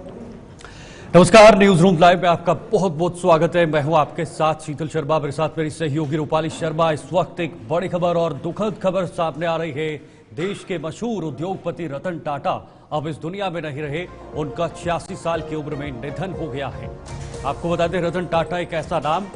नमस्कार, news room live में आपका बहुत बहुत स्वागत है। मैं हूं आपके साथ शीतल शर्मा, मेरे साथ मेरी सहयोगी रूपाली शर्मा। इस वक्त एक बड़ी खबर और दुखद खबर सामने आ रही है। देश के मशहूर उद्योगपति रतन टाटा अब इस दुनिया में नहीं रहे। उनका 86 साल की उम्र में निधन हो गया है। आपको बता दें, रतन टाटा एक ऐसा नाम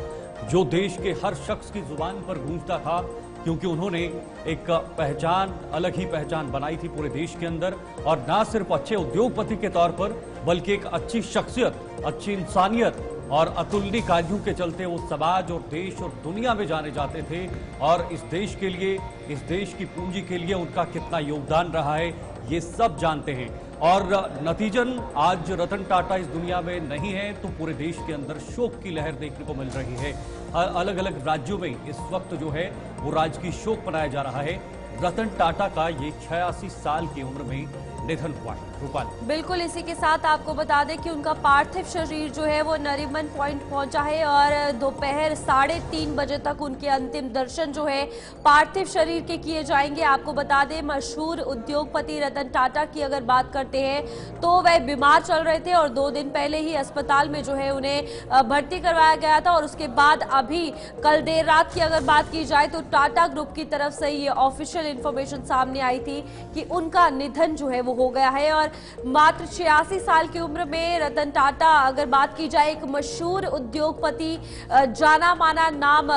जो देश के हर शख्स की जुबान पर गूंजता था, क्योंकि उन्होंने एक पहचान, अलग ही पहचान बनाई थी पूरे देश के अंदर। और ना सिर्फ अच्छे उद्योगपति के तौर पर, बल्कि एक अच्छी शख्सियत, अच्छी इंसानियत और अतुलनीय कार्यों के चलते वो समाज और देश और दुनिया में जाने जाते थे। और इस देश के लिए, इस देश की पूंजी के लिए उनका कितना योगदान रहा है, ये सब जानते हैं। और नतीजन आज रतन टाटा इस दुनिया में नहीं है, तो पूरे देश के अंदर शोक की लहर देखने को मिल रही है। अलग अलग राज्यों में इस वक्त जो है वो राजकीय शोक मनाया जा रहा है। रतन टाटा का ये 86 साल की उम्र में निधन हुआ है। रूपाली, बिल्कुल इसी के साथ आपको बता दें कि उनका पार्थिव शरीर जो है वो नरीमन पॉइंट पहुंचा है और दोपहर 3:30 बजे तक उनके अंतिम दर्शन जो है पार्थिव शरीर के किए जाएंगे। आपको बता दें, मशहूर उद्योगपति रतन टाटा की अगर बात करते हैं तो वह बीमार चल रहे थे और 2 दिन पहले ही अस्पताल में जो है उन्हें भर्ती करवाया गया था। और उसके बाद अभी कल देर रात की अगर बात की जाए तो टाटा ग्रुप की तरफ से ये ऑफिशियल इंफॉर्मेशन सामने आई थी कि उनका निधन जो है वो हो गया है। और मात्र 86 साल की उम्र में रतन टाटा, अगर बात की जाए एक मशहूर उद्योगपति, जाना माना नाम,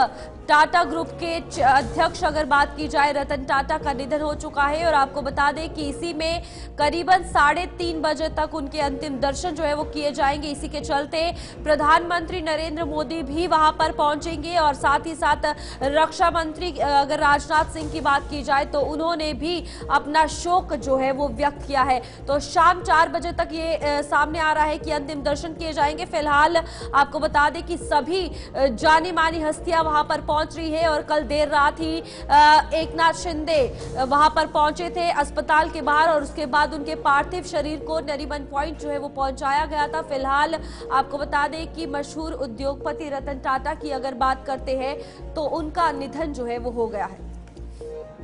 टाटा ग्रुप के अध्यक्ष अगर बात की जाए, रतन टाटा का निधन हो चुका है। और आपको बता दें कि इसी में करीबन 3:30 बजे तक उनके अंतिम दर्शन जो है वो किए जाएंगे। इसी के चलते प्रधानमंत्री नरेंद्र मोदी भी वहां पर पहुंचेंगे और साथ ही साथ रक्षा मंत्री अगर राजनाथ सिंह की बात की जाए तो उन्होंने भी अपना शोक जो है वो व्यक्त किया है। तो शाम 4 बजे तक ये सामने आ रहा है कि अंतिम दर्शन किए जाएंगे। फिलहाल आपको बता दें कि सभी जानी मानी हस्तियां वहां पर पहुंच रही है और कल देर रात ही एकनाथ शिंदे वहां पर पहुंचे थे अस्पताल के बाहर और उसके बाद उनके पार्थिव शरीर को नरीमन पॉइंट जो है वो पहुंचाया गया था। फिलहाल आपको बता दें कि मशहूर उद्योगपति रतन टाटा की अगर बात करते हैं तो उनका निधन जो है वो हो गया है।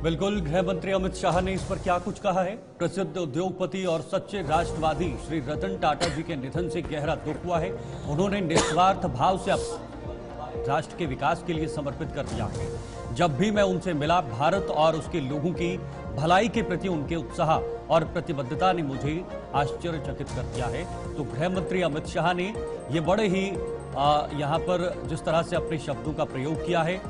बिल्कुल, गृह मंत्री अमित शाह ने इस पर क्या कुछ कहा है। प्रसिद्ध उद्योगपति और सच्चे राष्ट्रवादी श्री रतन टाटा जी के निधन से गहरा दुख हुआ है। उन्होंने निस्वार्थ भाव से राष्ट्र के विकास के लिए समर्पित कर दिया है। जब भी मैं उनसे मिला, भारत और उसके लोगों की भलाई के प्रति उनके उत्साह और प्रतिबद्धता ने मुझे आश्चर्यचकित कर दिया है। तो गृह मंत्री अमित शाह ने ये बड़े ही यहाँ पर जिस तरह से अपने शब्दों का प्रयोग किया है,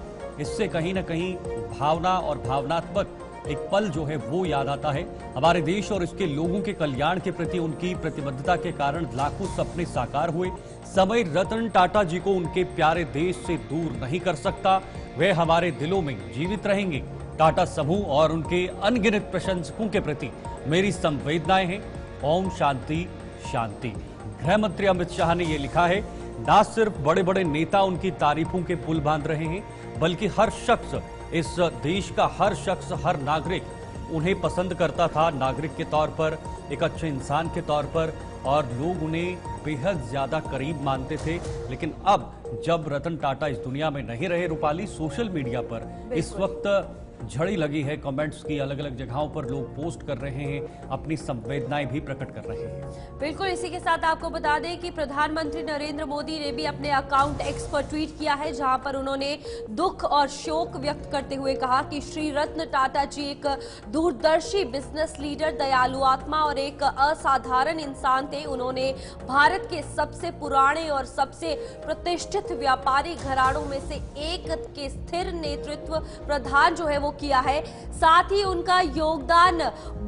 इससे कहीं ना कहीं भावना और भावनात्मक एक पल जो है वो याद आता है। हमारे देश और इसके लोगों के कल्याण के प्रति उनकी प्रतिबद्धता के कारण लाखों सपने साकार हुए। समय रतन टाटा जी को उनके प्यारे देश से दूर नहीं कर सकता। वे हमारे दिलों में जीवित रहेंगे। टाटा समूह और उनके अनगिनत प्रशंसकों के प्रति मेरी संवेदनाएं हैं। ओम शांति शांति। गृह मंत्री अमित शाह ने यह लिखा है, ना सिर्फ बड़े बड़े नेता उनकी तारीफों के पुल बांध रहे हैं, बल्कि हर शख्स, इस देश का हर शख्स, हर नागरिक उन्हें पसंद करता था नागरिक के तौर पर, एक अच्छे इंसान के तौर पर, और लोग उन्हें बेहद ज्यादा करीब मानते थे। लेकिन अब जब रतन टाटा इस दुनिया में नहीं रहे, रूपाली, सोशल मीडिया पर इस वक्त झड़ी लगी है। कमेंट्स की अलग अलग जगहों पर लोग पोस्ट कर रहे हैं, अपनी संवेदनाएं भी प्रकट कर रहे हैं। बिल्कुल इसी के साथ आपको बता दें कि प्रधानमंत्री नरेंद्र मोदी ने भी अपने अकाउंट एक्स पर ट्वीट किया है, जहां पर उन्होंने दुख और शोक व्यक्त करते हुए कहा कि श्री रतन टाटा जी एक दूरदर्शी बिजनेस लीडर, दयालु आत्मा और एक असाधारण इंसान थे। उन्होंने भारत के सबसे पुराने और सबसे प्रतिष्ठित व्यापारी घरानों में से एक के स्थिर नेतृत्व प्रधान जो है वो किया है। साथ ही उनका योगदान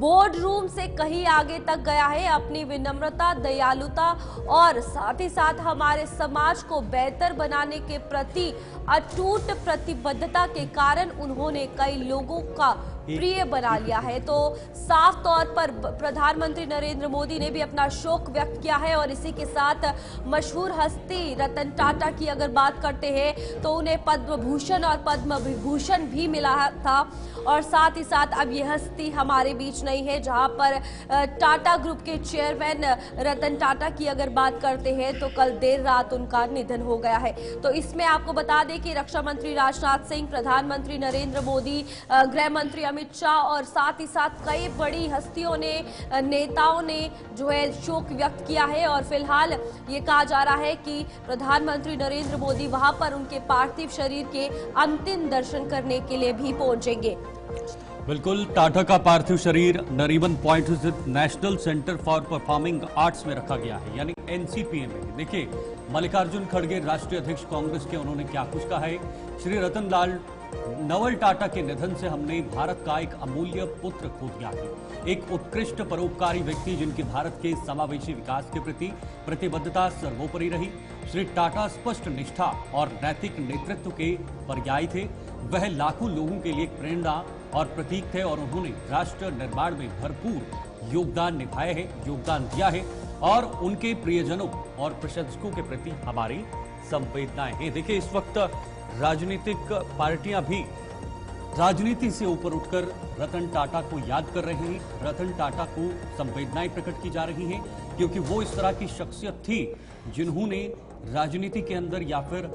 बोर्ड रूम से कहीं आगे तक गया है। अपनी विनम्रता, दयालुता और साथ ही साथ हमारे समाज को बेहतर बनाने के प्रति अटूट प्रतिबद्धता के कारण उन्होंने कई लोगों का प्रिय बना लिया है। तो साफ तौर पर प्रधानमंत्री नरेंद्र मोदी ने भी अपना शोक व्यक्त किया है। और इसी के साथ मशहूर हस्ती रतन टाटा की अगर बात करते हैं तो उन्हें पद्म भूषण और पद्म विभूषण भी मिला था। और साथ ही साथ अब यह हस्ती हमारे बीच नहीं है, जहां पर टाटा ग्रुप के चेयरमैन रतन टाटा की अगर बात करते हैं तो कल देर रात उनका निधन हो गया है। तो इसमें आपको बता दें कि रक्षा मंत्री राजनाथ सिंह, प्रधानमंत्री नरेंद्र मोदी, गृह मंत्री अमित शाह और साथ ही साथ कई बड़ी हस्तियों ने, नेताओं ने जो है शोक व्यक्त किया है। और फिलहाल ये कहा जा रहा है कि प्रधानमंत्री नरेंद्र मोदी वहां पर उनके पार्थिव शरीर के अंतिम दर्शन करने के लिए भी पहुंचेंगे। बिल्कुल, टाटा का पार्थिव शरीर नरीमन पॉइंट स्थित national centre for performing arts में रखा गया है, यानी एनसीपीए में। देखिए, मल्लिकार्जुन खड़गे राष्ट्रीय अध्यक्ष कांग्रेस के, उन्होंने क्या कुछ कहा है। श्री रतन लाल नवल टाटा के निधन से हमने भारत का एक अमूल्य पुत्र खो दिया है, एक उत्कृष्ट परोपकारी व्यक्ति जिनकी भारत के समावेशी विकास के प्रति प्रतिबद्धता सर्वोपरि रही। श्री टाटा स्पष्ट निष्ठा और नैतिक नेतृत्व के पर्याय थे। वह लाखों लोगों के लिए प्रेरणा और प्रतीक थे और उन्होंने राष्ट्र निर्माण में भरपूर योगदान निभाया है, योगदान दिया है और उनके प्रियजनों और प्रशंसकों के प्रति हमारी संवेदनाएं हैं। देखिए, इस वक्त राजनीतिक पार्टियां भी राजनीति से ऊपर उठकर रतन टाटा को याद कर रही हैं, रतन टाटा को संवेदनाएं प्रकट की जा रही हैं, क्योंकि वो इस तरह की शख्सियत थी जिन्होंने राजनीति के अंदर या फिर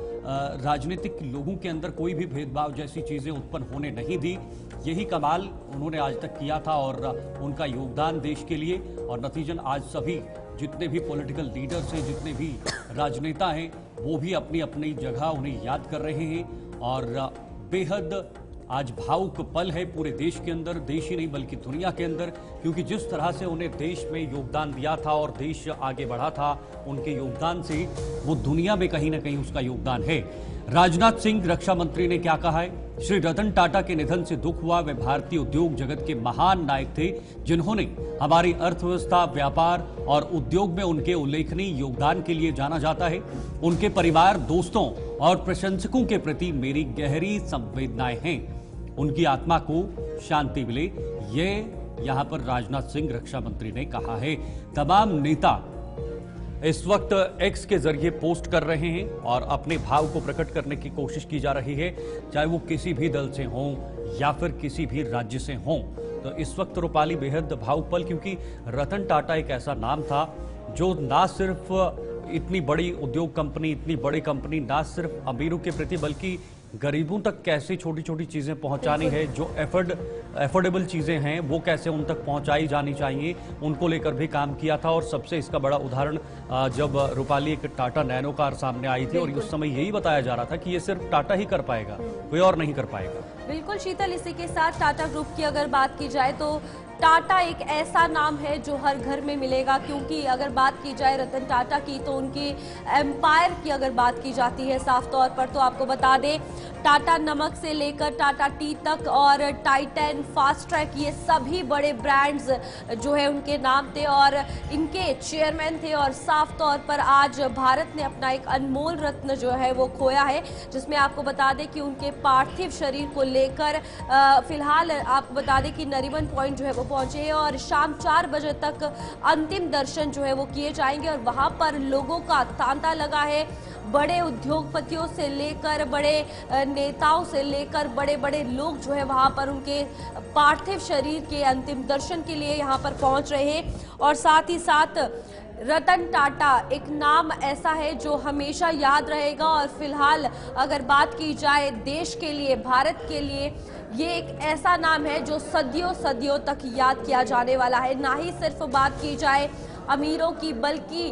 राजनीतिक लोगों के अंदर कोई भी भेदभाव जैसी चीजें उत्पन्न होने नहीं दी। यही कमाल उन्होंने आज तक किया था और उनका योगदान देश के लिए, और नतीजन आज सभी जितने भी पॉलिटिकल लीडर्स हैं, जितने भी राजनेता हैं, वो भी अपनी अपनी जगह उन्हें याद कर रहे हैं। और बेहद आज भावुक पल है पूरे देश के अंदर, देश ही नहीं बल्कि दुनिया के अंदर, क्योंकि जिस तरह से उन्हें देश में योगदान दिया था और देश आगे बढ़ा था, उनके योगदान से वो दुनिया में कहीं ना कहीं उसका योगदान है। राजनाथ सिंह रक्षा मंत्री ने क्या कहा है। श्री रतन टाटा के निधन से दुख हुआ। वे भारतीय उद्योग जगत के महान नायक थे जिन्होंने हमारी अर्थव्यवस्था, व्यापार और उद्योग में उनके उल्लेखनीय योगदान के लिए जाना जाता है। उनके परिवार, दोस्तों और प्रशंसकों के प्रति मेरी गहरी संवेदनाएं हैं। उनकी आत्मा को शांति मिले, ये यहां पर राजनाथ सिंह रक्षा मंत्री ने कहा है। तमाम नेता इस वक्त एक्स के जरिए पोस्ट कर रहे हैं और अपने भाव को प्रकट करने की कोशिश की जा रही है, चाहे वो किसी भी दल से हों या फिर किसी भी राज्य से हों। तो इस वक्त रूपाली बेहद भावुक पल, क्योंकि रतन टाटा एक ऐसा नाम था जो ना सिर्फ इतनी बड़ी उद्योग कंपनी, इतनी बड़ी कंपनी ना सिर्फ अमीरों के प्रति बल्कि गरीबों तक कैसे छोटी छोटी चीजें पहुंचानी है, जो एफोर्डेबल चीजें हैं वो कैसे उन तक पहुंचाई जानी चाहिए, उनको लेकर भी काम किया था। और सबसे इसका बड़ा उदाहरण जब रूपाली एक टाटा नैनो कार सामने आई थी और उस समय यही बताया जा रहा था कि ये सिर्फ टाटा ही कर पाएगा, कोई और नहीं कर पाएगा। बिल्कुल शीतल, इसी के साथ टाटा ग्रुप की अगर बात की जाए तो टाटा एक ऐसा नाम है जो हर घर में मिलेगा, क्योंकि अगर बात की जाए रतन टाटा की तो उनकी एम्पायर की अगर बात की जाती है साफ तौर पर, तो आपको बता दें टाटा नमक से लेकर टाटा टी तक और टाइटन, फास्ट ट्रैक, ये सभी बड़े ब्रांड्स जो है उनके नाम थे और इनके चेयरमैन थे। और साफ तौर पर आज भारत ने अपना एक अनमोल रत्न जो है वो खोया है, जिसमें आपको बता दें कि उनके पार्थिव शरीर को लेकर फिलहाल आपको बता दें कि नरीमन पॉइंट जो है वो पहुंचे हैं और शाम 4 बजे तक अंतिम दर्शन जो है वो किए जाएंगे। और वहां पर लोगों का तांता लगा है, बड़े उद्योगपतियों से लेकर बड़े नेताओं से लेकर बड़े बड़े लोग जो है वहां पर उनके पार्थिव शरीर के अंतिम दर्शन के लिए यहां पर पहुंच रहे हैं। और साथ ही साथ रतन टाटा एक नाम ऐसा है जो हमेशा याद रहेगा। और फिलहाल अगर बात की जाए देश के लिए, भारत के लिए, ये एक ऐसा नाम है जो सदियों सदियों तक याद किया जाने वाला है। ना ही सिर्फ बात की जाए अमीरों की, बल्कि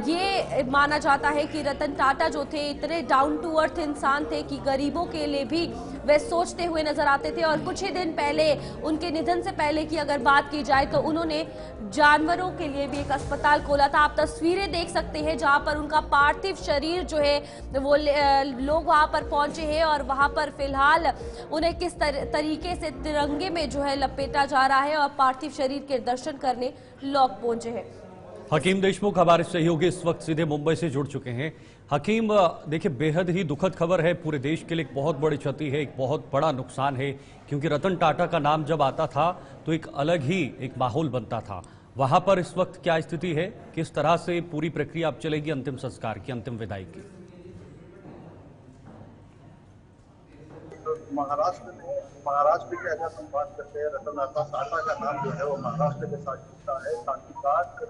ये माना जाता है कि रतन टाटा जो थे इतने डाउन टू अर्थ इंसान थे कि गरीबों के लिए भी वे सोचते हुए नजर आते थे। और कुछ ही दिन पहले, उनके निधन से पहले की अगर बात की जाए तो उन्होंने जानवरों के लिए भी एक अस्पताल खोला था। आप तस्वीरें देख सकते हैं जहां पर उनका पार्थिव शरीर जो है वो लोग वहां पर पहुंचे हैं और वहां पर फिलहाल उन्हें किस तरीके से तिरंगे में जो है लपेटा जा रहा है और पार्थिव शरीर के दर्शन करने लोग पहुंचे हैं। हकीम देशमुख हमारे सहयोगी इस वक्त सीधे मुंबई से जुड़ चुके हैं। हकीम, देखिए, बेहद ही दुखद खबर है, पूरे देश के लिए एक बहुत बड़ी क्षति है, एक बहुत बड़ा नुकसान है, क्योंकि रतन टाटा का नाम जब आता था तो एक अलग ही एक माहौल बनता था। वहां पर इस वक्त क्या स्थिति है, किस तरह से पूरी प्रक्रिया अब चलेगी अंतिम संस्कार की, अंतिम विदाई की? महाराष्ट्र के अगर हम बात करते हैं, रतन टाटा का नाम जो है वो महाराष्ट्र के साथ जुड़ता है। साथ ही साथ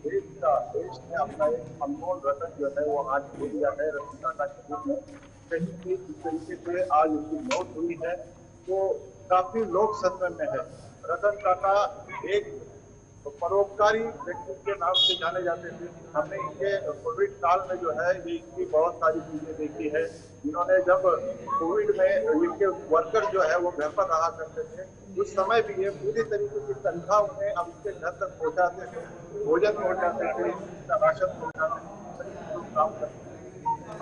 देश ने अपना एक अनमोल रतन जो है वो आज खो दिया है रतन टाटा के रूप में। जिस तरीके से आज उसकी मौत हुई है, तो काफी लोक सदमे में है। रतन टाटा एक परोपकारी व्यक्ति के नाम से जाने जाते थे। हमने इनके कोविड काल में जो है ये इनकी बहुत सारी चीजें देखी है। इन्होंने जब कोविड में इनके वर्कर जो है वो घर पर रहा करते थे, उस समय भी ये पूरी तरीके की तनख्वाह उन्हें अब उनके घर तक पहुंचाते थे, भोजन पहुंचाते थे, राशन पहुंचाते थे, काम करते थे।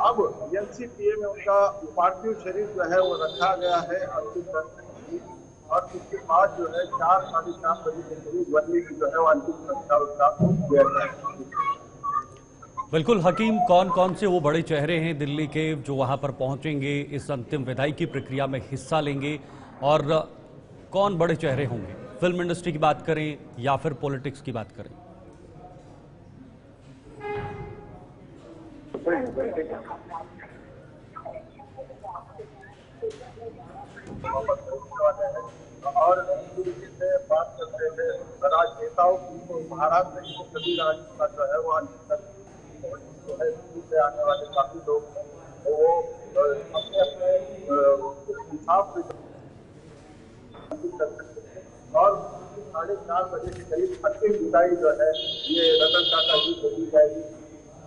अब एनसीपीए में उनका पार्थिव शरीर जो है वो रखा गया है अंतिम दर्शन के लिए, और उसके बाद जो है 4-4:30 बजे के करीब वर्ली की जो है वो अंतिम संस्कार उसका किया जाएगा। बिल्कुल हकीम, कौन कौन से वो बड़े चेहरे हैं दिल्ली के जो वहां पर पहुंचेंगे, इस अंतिम विदाई की प्रक्रिया में हिस्सा लेंगे, और कौन बड़े चेहरे होंगे? फिल्म इंडस्ट्री की बात करें या फिर पॉलिटिक्स की बात करें? और तरीके से बात करते हैं राजनेताओं की, महाराष्ट्र के सभी राजनेता जो है वो आने वाले काफी लोग हैं, तो वो अपने अपने हिसाब से कर सकते हैं। और 4:30 बजे के करीब अंतिम विदाई जो है ये रतन टाटा जी को दी जाएगी।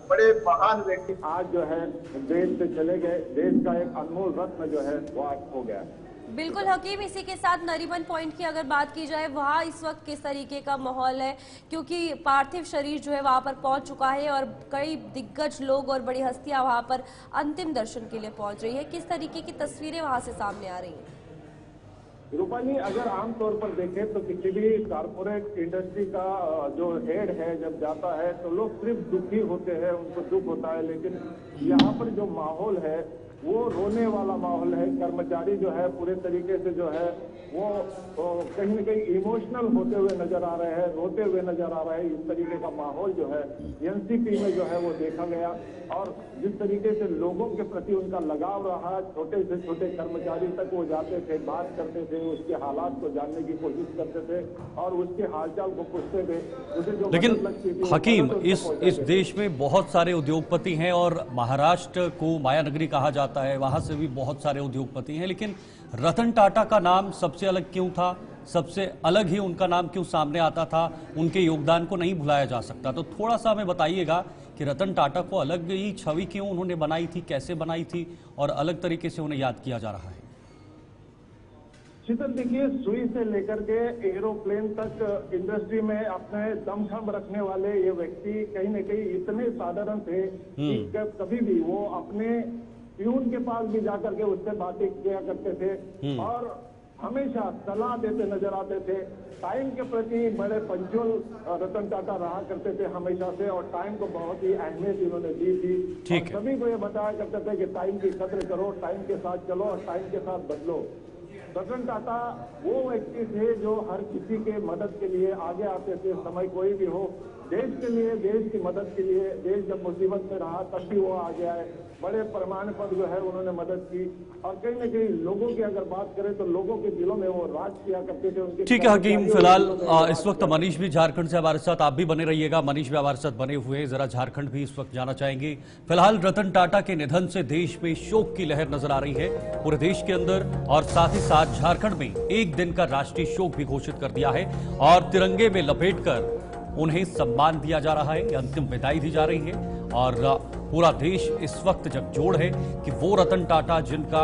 बड़े महान व्यक्ति आज जो है देश से चले गए, देश का एक अनमोल रत्न जो है वो आज हो गया। बिल्कुल हकीम, इसी के साथ नरीमन पॉइंट की अगर बात की जाए, वहाँ इस वक्त किस तरीके का माहौल है? क्योंकि पार्थिव शरीर जो है वहाँ पर पहुंच चुका है और कई दिग्गज लोग और बड़ी हस्तियां वहाँ पर अंतिम दर्शन के लिए पहुंच रही है। किस तरीके की तस्वीरें वहाँ से सामने आ रही हैं? रूपाली, अगर आमतौर पर देखें तो किसी भी कारपोरेट इंडस्ट्री का जो हेड है जब जाता है तो लोग सिर्फ दुखी होते हैं, उनको दुख होता है, लेकिन यहाँ पर जो माहौल है वो रोने वाला माहौल है। कर्मचारी जो है पूरे तरीके से जो है वो कहीं न कहीं इमोशनल होते हुए नजर आ रहे हैं, रोते हुए नजर आ रहे हैं। इस तरीके का माहौल जो है एनसीपी में जो है वो देखा गया, और जिस तरीके से लोगों के प्रति उनका लगाव रहा, छोटे से छोटे कर्मचारी तक वो जाते थे, बात करते थे, उसके हालात को जानने की कोशिश करते थे और उसके हालचाल को पूछते थे, उसे जो लेकिन लगती थी हकीम, इस देश में बहुत सारे उद्योगपति हैं और महाराष्ट्र को माया नगरी कहा जाता है, वहां से भी बहुत सारे उद्योगपति हैं, लेकिन रतन टाटा का नाम सबसे अलग क्यों था? सबसे अलग ही उनका नाम क्यों सामने आता था? उनके योगदान को नहीं भुलाया जा सकता। तो थोड़ा सा हमें बताइएगा कि रतन टाटा को अलग ही छवि क्यों उन्होंने बनाई थी, कैसे बनाई थी और अलग तरीके से उन्हें याद किया जा रहा है? शीतल, देखिए, सुई से लेकर के एरोप्लेन तक इंडस्ट्री में अपने दमखम रखने वाले ये व्यक्ति कहीं न कहीं इतने साधारण थे कि कभी भी वो अपने प्यून के पास भी जाकर के उससे बातें किया करते थे और हमेशा सलाह देते नजर आते थे। टाइम के प्रति बड़े पंक्चुअल रतन टाटा रहा करते थे हमेशा से, और टाइम को बहुत ही अहमियत इन्होंने दी थी। और सभी को ये बताया करते थे कि टाइम की कद्र करो, टाइम के साथ चलो और टाइम के साथ बदलो। रतन टाटा वो व्यक्ति थे जो हर किसी के मदद के लिए आगे आते थे, समय कोई भी हो, देश के लिए, देश की मदद के लिए। देश जब मुसीबत में रहा तब भी वो आगे आए, बड़े पैमाने पर जो है उन्होंने मदद की, और कहीं न कहीं लोगों की अगर बात करें तो लोगों के दिलों में वो राज किया करते थे। उनके ठीक है हकीम, फिलहाल इस वक्त मनीष भी झारखंड से हमारे साथ, आप भी बने रहिएगा। मनीष भी हमारे साथ बने हुए हैं, जरा झारखंड भी इस वक्त जाना चाहेंगे। फिलहाल रतन टाटा के निधन से देश में शोक की लहर नजर आ रही है पूरे देश के अंदर, और साथ ही साथ झारखंड में एक दिन का राष्ट्रीय शोक भी घोषित कर दिया है और तिरंगे में लपेटकर उन्हें सम्मान दिया जा रहा है, अंतिम विदाई दी जा रही है। और पूरा देश इस वक्त झकझोर है कि वो रतन टाटा जिनका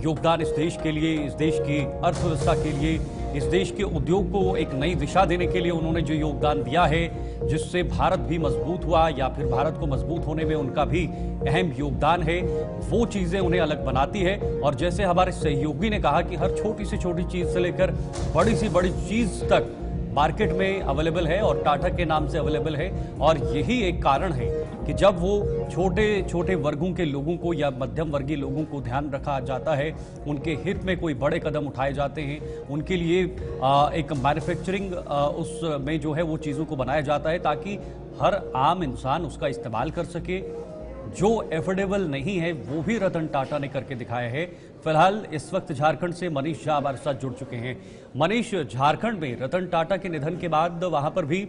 योगदान इस देश के लिए, इस देश की अर्थव्यवस्था के लिए, इस देश के उद्योग को एक नई दिशा देने के लिए उन्होंने जो योगदान दिया है, जिससे भारत भी मजबूत हुआ या फिर भारत को मजबूत होने में उनका भी अहम योगदान है, वो चीजें उन्हें अलग बनाती है। और जैसे हमारे सहयोगी ने कहा कि हर छोटी से छोटी चीज से लेकर बड़ी से बड़ी चीज तक मार्केट में अवेलेबल है और टाटा के नाम से अवेलेबल है, और यही एक कारण है कि जब वो छोटे छोटे वर्गों के लोगों को या मध्यम वर्गीय लोगों को ध्यान रखा जाता है, उनके हित में कोई बड़े कदम उठाए जाते हैं, उनके लिए एक मैन्युफैक्चरिंग उसमें जो है वो चीज़ों को बनाया जाता है ताकि हर आम इंसान उसका इस्तेमाल कर सके। जो एफोर्डेबल नहीं है वो भी रतन टाटा ने करके दिखाया है। फिलहाल इस वक्त झारखंड से मनीष झा हमारे साथ जुड़ चुके हैं। मनीष, झारखंड में रतन टाटा के निधन के बाद वहां पर भी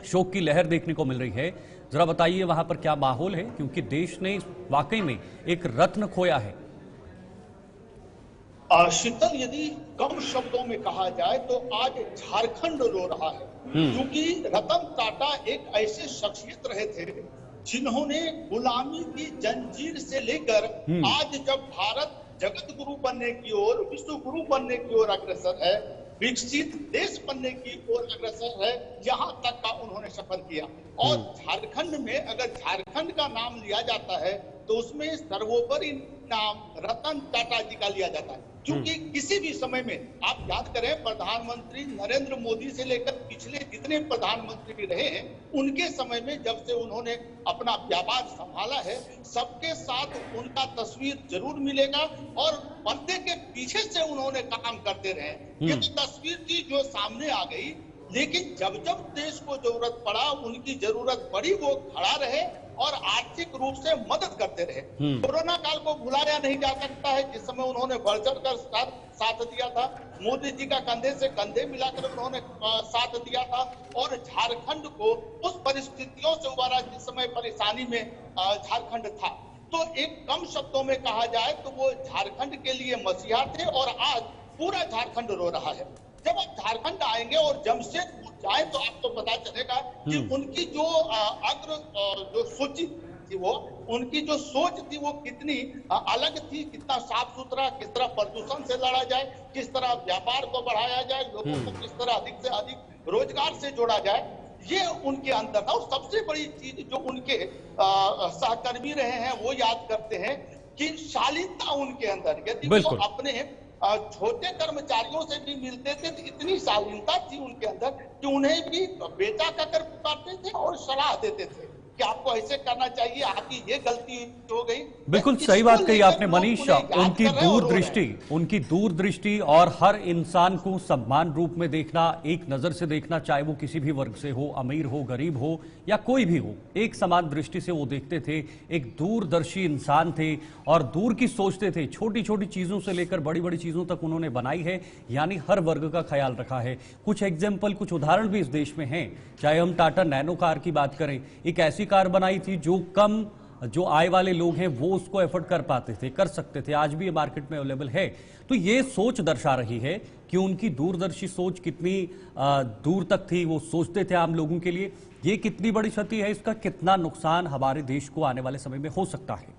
शोक की लहर देखने को मिल रही है, जरा बताइए वहां पर क्या माहौल है, क्योंकि देश ने वाकई में एक रत्न खोया है। शीतल, यदि कम शब्दों में कहा जाए तो आज झारखंड रो रहा है, क्योंकि रतन टाटा एक ऐसे शख्सियत रहे थे जिन्होंने गुलामी की जंजीर से लेकर आज जब भारत जगत गुरु बनने की ओर, विश्व गुरु बनने की ओर अग्रसर है, विकसित देश बनने की ओर अग्रसर है, यहाँ तक का उन्होंने सफर किया। और झारखंड में अगर झारखंड का नाम लिया जाता है तो उसमें सर्वोपरि नाम रतन टाटा जी का लिया जाता है, क्योंकि किसी भी समय में आप याद करें, प्रधानमंत्री नरेंद्र मोदी से लेकर पिछले जितने प्रधानमंत्री रहे हैं, उनके समय में जब से उन्होंने अपना व्यापार संभाला है, सबके साथ उनका तस्वीर जरूर मिलेगा और पर्दे के पीछे से उन्होंने काम करते रहे। ये तो तस्वीर थी जो सामने आ गई, लेकिन जब जब देश को जरूरत पड़ा, उनकी जरूरत पड़ी, वो खड़ा रहे और आर्थिक रूप से मदद करते रहे। कोरोना काल को भुलाया नहीं जा सकता है, जिस समय उन्होंने बढ़ चढ़ कर साथ दिया था। मोदी जी का कंधे से कंधे मिलाकर उन्होंने साथ दिया था और झारखंड को उस परिस्थितियों से उबारा जिस समय परेशानी में झारखंड था। तो एक कम शब्दों में कहा जाए तो वो झारखंड के लिए मसीहा थे और आज पूरा झारखंड रो रहा है। जब आप झारखंड आएंगे और जमशेदपुर जाए तो आपको पता चलेगा कि उनकी जो जो सोच थी, वो उनकी जो सोच थी वो कितनी अलग थी, कितना साफ सुथरा, किस तरह प्रदूषण से लड़ा जाए, किस तरह व्यापार को बढ़ाया जाए, लोगों को किस तरह अधिक से अधिक रोजगार से जोड़ा जाए, ये उनके अंदर था। और सबसे बड़ी चीज जो उनके सहकर्मी रहे हैं वो याद करते हैं कि शालीनता उनके अंदर, यदि वो अपने छोटे कर्मचारियों से भी मिलते थे तो इतनी शालीनता थी उनके अंदर कि उन्हें भी बेटा कहकर पुकारते थे और सलाह देते थे कि आपको ऐसे करना चाहिए, आपकी ये गलती हो गई। बिल्कुल सही बात कही आपने मनीष। उनकी दूरदृष्टि और हर इंसान को सम्मान रूप में देखना, एक नजर से देखना, चाहे वो किसी भी वर्ग से हो, अमीर हो, गरीब हो या कोई भी हो, एक समान दृष्टि से वो देखते थे। एक दूरदर्शी इंसान थे और दूर की सोचते थे। छोटी छोटी चीजों से लेकर बड़ी बड़ी चीजों तक उन्होंने बनाई है, यानी हर वर्ग का ख्याल रखा है। कुछ एग्जाम्पल, कुछ उदाहरण भी इस देश में हैं। चाहे हम टाटा नैनो कार की बात करें, एक ऐसी कार बनाई थी जो आय वाले लोग हैं वो उसको एफर्ड कर पाते थे, कर सकते थे। आज भी ये मार्केट में अवेलेबल है। तो ये सोच दर्शा रही है कि उनकी दूरदर्शी सोच कितनी दूर तक थी, वो सोचते थे आम लोगों के लिए। ये कितनी बड़ी क्षति है, इसका कितना नुकसान हमारे देश को आने वाले समय में हो सकता है।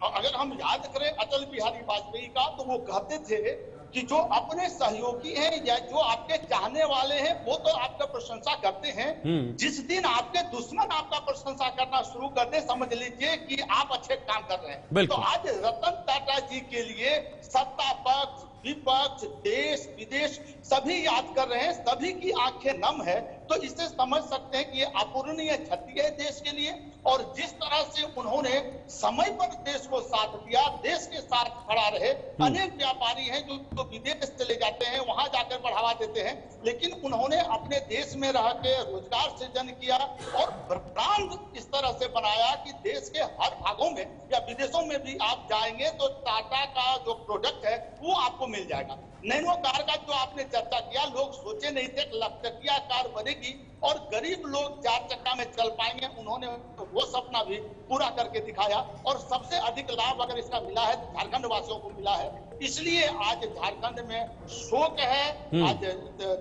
अगर हम याद करें अटल बिहारी वाजपेयी का, तो वो कहते थे कि जो अपने सहयोगी हैं या जो आपके चाहने वाले हैं वो तो आपका प्रशंसा करते हैं, जिस दिन आपके दुश्मन आपका प्रशंसा करना शुरू कर दे, समझ लीजिए कि आप अच्छे काम कर रहे हैं। तो आज रतन टाटा जी के लिए सत्ता पक्ष, विपक्ष, देश विदेश सभी याद कर रहे हैं, सभी की आंखें नम है। तो इससे समझ सकते हैं कि ये अपूरणीय क्षति है देश के लिए। और जिस तरह से उन्होंने समय पर देश को साथ दिया, देश के साथ खड़ा रहे। अनेक व्यापारी हैं जो विदेश चले जाते हैं, वहां जाकर बढ़ावा देते हैं, लेकिन उन्होंने अपने देश में रह के रोजगार सृजन किया और ब्रांड इस तरह से बनाया कि देश के हर भागों में या विदेशों में भी आप जाएंगे तो टाटा का जो प्रोडक्ट है वो आपको मिल जाएगा। नैनो कार का जो आपने चर्चा किया, लोग सोचे नहीं थे लखटकिया कार बनेगी और गरीब लोग 4 चक्का में चल पाएंगे। उन्होंने वो सपना भी पूरा करके दिखाया और सबसे अधिक लाभ अगर इसका मिला है तो झारखंड वासियों को मिला है। इसलिए आज झारखंड में शोक है, आज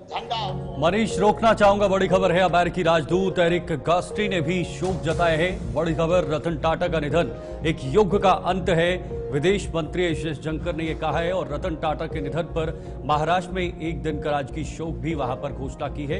झंडा। मनीष, रोकना चाहूंगा, बड़ी खबर है। अमेरिकी राजदूत एरिक गास्टी ने भी शोक जताया है। बड़ी खबर, रतन टाटा का निधन एक युग का अंत है। विदेश मंत्री एस जयशंकर ने यह कहा है और रतन टाटा के निधन पर महाराष्ट्र में एक दिन का राजकीय शोक भी वहां पर घोषणा की है।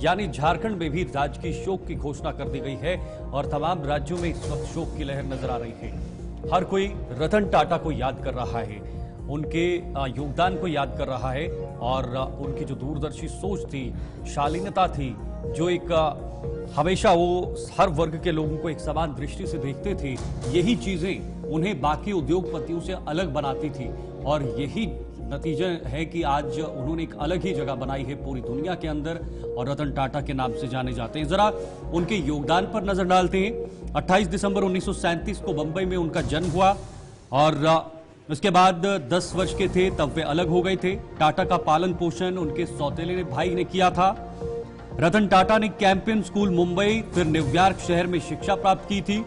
यानी झारखंड में भी राजकीय शोक की घोषणा कर दी गई है और तमाम राज्यों में इस वक्त शोक की लहर नजर आ रही है। हर कोई रतन टाटा को याद कर रहा है, उनके योगदान को याद कर रहा है और उनकी जो दूरदर्शी सोच थी, शालीनता थी, जो एक हमेशा वो हर वर्ग के लोगों को एक समान दृष्टि से देखते थे, यही चीजें उन्हें बाकी उद्योगपतियों से अलग बनाती थी और यही नतीजा है कि आज उन्होंने एक अलग ही जगह बनाई है पूरी दुनिया के अंदर और रतन टाटा के नाम से जाने जाते हैं। जरा उनके योगदान पर नजर डालते हैं। 28 दिसंबर 1937 को बंबई में उनका जन्म हुआ और उसके बाद 10 वर्ष के थे तब वे अलग हो गए थे। टाटा का पालन पोषण उनके सौतेले भाई ने किया था। रतन टाटा ने कैंपियन स्कूल मुंबई, फिर न्यूयॉर्क शहर में शिक्षा प्राप्त की थी।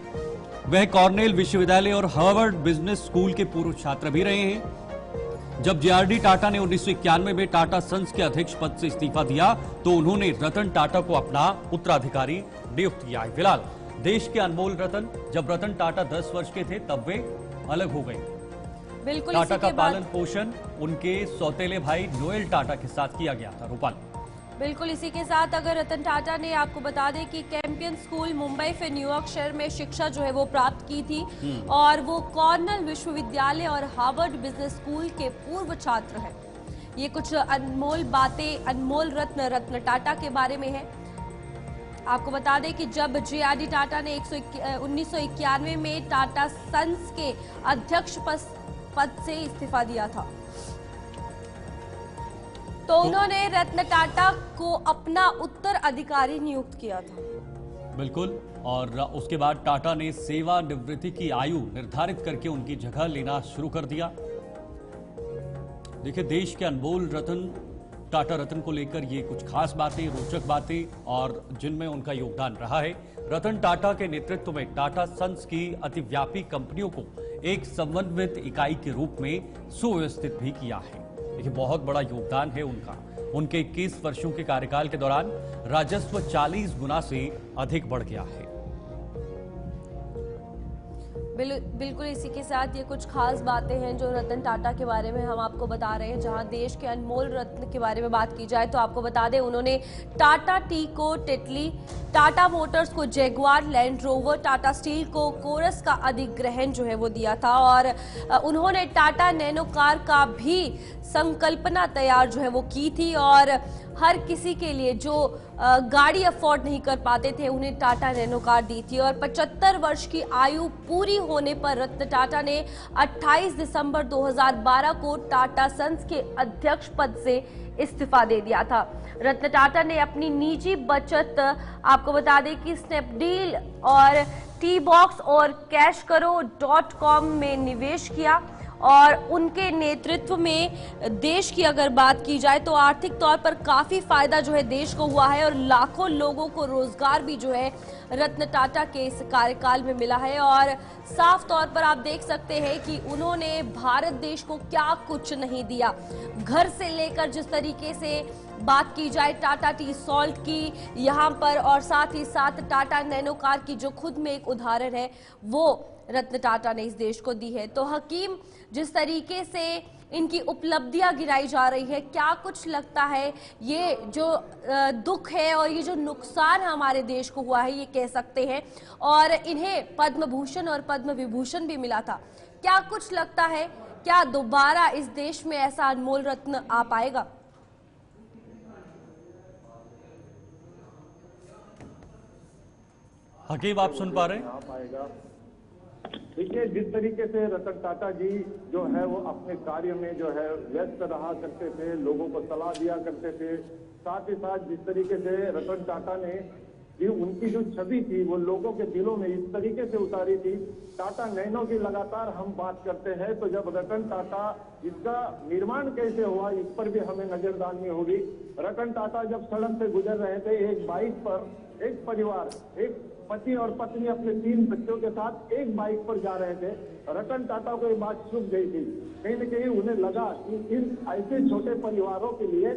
वह कॉर्नेल विश्वविद्यालय और हार्वर्ड बिजनेस स्कूल के पूर्व छात्र भी रहे हैं। जब जेआरडी टाटा ने 1991 में टाटा सन्स के अध्यक्ष पद से इस्तीफा दिया तो उन्होंने रतन टाटा को अपना उत्तराधिकारी नियुक्त किया है। फिलहाल देश के अनमोल रतन, जब रतन टाटा 10 वर्ष के थे तब वे अलग हो गए। बिल्कुल टाटा का पालन पोषण उनके सौतेले भाई नोएल टाटा के साथ किया गया था। रूपाल, बिल्कुल इसी के साथ अगर रतन टाटा ने, आपको बता दें कि कैंपियन स्कूल मुंबई फिर न्यूयॉर्क शहर में शिक्षा जो है वो प्राप्त की थी और वो कॉर्नेल विश्वविद्यालय और हार्वर्ड बिजनेस स्कूल के पूर्व छात्र हैं। ये कुछ अनमोल बातें, अनमोल रत्न टाटा के बारे में है। आपको बता दें कि जब जेआरडी टाटा ने 1991 में टाटा सन्स के अध्यक्ष पद से इस्तीफा दिया था तो उन्होंने रत्न टाटा को अपना उत्तराधिकारी नियुक्त किया था। बिल्कुल, और उसके बाद टाटा ने सेवानिवृत्ति की आयु निर्धारित करके उनकी जगह लेना शुरू कर दिया। देखिए, देश के अनमोल रतन टाटा रतन को लेकर ये कुछ खास बातें, रोचक बातें और जिनमें उनका योगदान रहा है। रतन टाटा के नेतृत्व में टाटा सन्स की अतिव्यापी कंपनियों को एक समन्वित इकाई के रूप में सुव्यवस्थित भी किया है। देखिए, बहुत बड़ा योगदान है उनका। उनके 21 वर्षों के कार्यकाल के दौरान राजस्व 40 गुना से अधिक बढ़ गया है। बिल्कुल इसी के साथ ये कुछ खास बातें हैं जो रतन टाटा के बारे में हम आपको बता रहे हैं। जहां देश के अनमोल रत्न के बारे में बात की जाए तो आपको बता दें, उन्होंने टाटा टी को टेटली, टाटा मोटर्स को Jaguar land rover, Tata steel को कोरस का अधिग्रहण जो है वो दिया था और उन्होंने टाटा नैनो कार का भी संकल्पना तैयार जो है वो की थी और हर किसी के लिए जो गाड़ी अफोर्ड नहीं कर पाते थे उन्हें टाटा नैनो कार दी थी। और 75 वर्ष की आयु पूरी होने पर रत्न टाटा ने 28 दिसंबर 2012 को टाटा सन्स के अध्यक्ष पद से इस्तीफा दे दिया था। रत्न टाटा ने अपनी निजी बचत, आपको बता दें कि स्नैपडील और टी बॉक्स और cashkaro.com में निवेश किया और उनके नेतृत्व में देश की अगर बात की जाए तो आर्थिक तौर पर काफी फायदा जो है देश को हुआ है और लाखों लोगों को रोजगार भी जो है रत्न टाटा के इस कार्यकाल में मिला है। और साफ तौर पर आप देख सकते हैं कि उन्होंने भारत देश को क्या कुछ नहीं दिया। घर से लेकर जिस तरीके से बात की जाए टाटा टी सॉल्ट की यहाँ पर, और साथ ही साथ टाटा नैनो कार की जो खुद में एक उदाहरण है, वो रत्न टाटा ने इस देश को दी है। तो हकीम, जिस तरीके से इनकी उपलब्धियां गिराई जा रही है, क्या कुछ लगता है ये जो दुख है और ये जो नुकसान हमारे देश को हुआ है, ये कह सकते हैं, और इन्हें पद्म भूषण और पद्म विभूषण भी मिला था, क्या कुछ लगता है क्या दोबारा इस देश में ऐसा अनमोल रत्न आ पाएगा? हकीम, आप सुन पा रहे हैं? आ पाएगा। देखिए, जिस तरीके से रतन टाटा जी जो है वो अपने कार्य में जो है व्यस्त रहा करते थे, लोगों को सलाह दिया करते थे, साथ ही साथ जिस तरीके से रतन टाटा ने उनकी जो छवि थी वो लोगों के दिलों में इस तरीके से उतारी थी। टाटा नैनो की लगातार हम बात करते हैं तो जब रतन टाटा, इसका निर्माण कैसे हुआ इस पर भी हमें नजर डालनी होगी। रतन टाटा जब सड़क से गुजर रहे थे, एक बाइक पर एक परिवार, एक पति और पत्नी अपने 3 बच्चों के साथ एक बाइक पर जा रहे थे। रतन टाटा को ये बात चुभ गई थी। कहीं न कहीं उन्हें लगा कि इन ऐसे छोटे परिवारों के लिए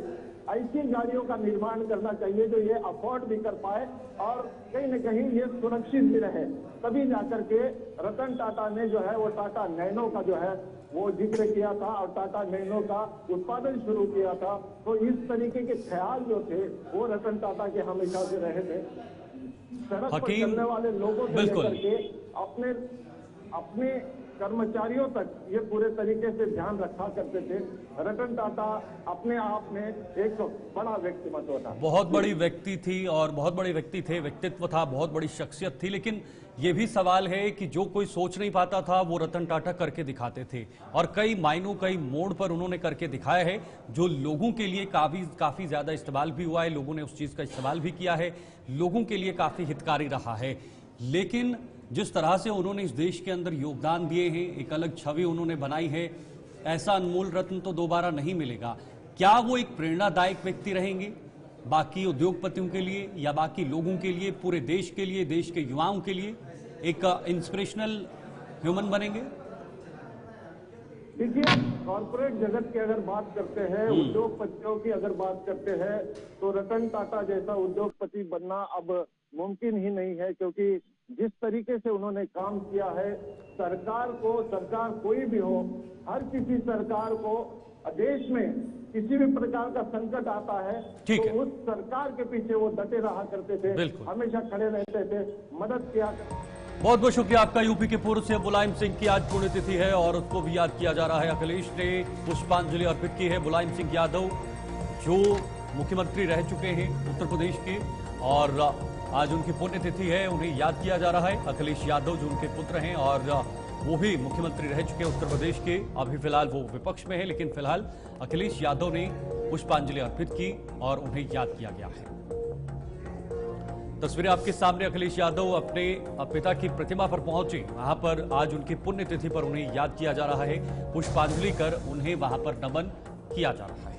ऐसी गाड़ियों का निर्माण करना चाहिए जो ये अफोर्ड भी कर पाए और कहीं न कहीं ये सुरक्षित भी रहे। तभी जाकर के रतन टाटा ने जो है वो टाटा नैनो का जो है वो जिक्र किया था और टाटा नैनो का उत्पादन शुरू किया था। तो इस तरीके के ख्याल जो थे वो रतन टाटा के हमेशा से रहे थे। सड़क पर चलने वाले लोगों से लेकर के अपने कर्मचारियों तक ये पूरे तरीके से ध्यान रखा करते थे। रतन टाटा अपने आप में एक बड़ा व्यक्तित्व था, बहुत बड़ी व्यक्ति थी और बहुत बड़े व्यक्ति थे, व्यक्तित्व था, बहुत बड़ी शख्सियत थी। लेकिन ये भी सवाल है कि जो कोई सोच नहीं पाता था वो रतन टाटा करके दिखाते थे और कई मायनों, कई मोड़ पर उन्होंने करके दिखाया है जो लोगों के लिए काफी ज्यादा इस्तेमाल भी हुआ है। लोगों ने उस चीज का इस्तेमाल भी किया है, लोगों के लिए काफी हितकारी रहा है। लेकिन जिस तरह से उन्होंने इस देश के अंदर योगदान दिए हैं, एक अलग छवि उन्होंने बनाई है, ऐसा अनमोल रत्न तो दोबारा नहीं मिलेगा। क्या वो एक प्रेरणादायक व्यक्ति रहेंगे बाकी उद्योगपतियों के लिए या बाकी लोगों के लिए, पूरे देश के लिए, देश के युवाओं के लिए? एक इंस्पिरेशनल ह्यूमन बनेंगे? देखिए, कॉर्पोरेट जगत की अगर बात करते हैं, उद्योगपतियों की अगर बात करते हैं, तो रतन टाटा जैसा उद्योगपति बनना अब मुमकिन ही नहीं है, क्योंकि जिस तरीके से उन्होंने काम किया है, सरकार कोई भी हो, हर किसी सरकार को देश में किसी भी प्रकार का संकट आता है तो उस सरकार के पीछे वो डटे रहा करते थे, हमेशा खड़े रहते थे, मदद किया। बहुत बहुत शुक्रिया आपका। यूपी के पूर्व सीएम मुलायम सिंह की आज पुण्यतिथि है और उसको भी याद किया जा रहा है। अखिलेश ने पुष्पांजलि अर्पित की है। मुलायम सिंह यादव जो मुख्यमंत्री रह चुके हैं उत्तर प्रदेश के, और आज उनकी पुण्यतिथि है, उन्हें याद किया जा रहा है। अखिलेश यादव जो उनके पुत्र हैं और वो भी मुख्यमंत्री रह चुके हैं उत्तर प्रदेश के। अभी फिलहाल वो विपक्ष में है, लेकिन फिलहाल अखिलेश यादव ने पुष्पांजलि अर्पित की और उन्हें याद किया गया है। तस्वीरें आपके सामने। अखिलेश यादव अपने पिता की प्रतिमा पर पहुंचे, वहां पर आज उनकी पुण्यतिथि पर उन्हें याद किया जा रहा है। पुष्पांजलि कर उन्हें वहां पर नमन किया जा रहा है।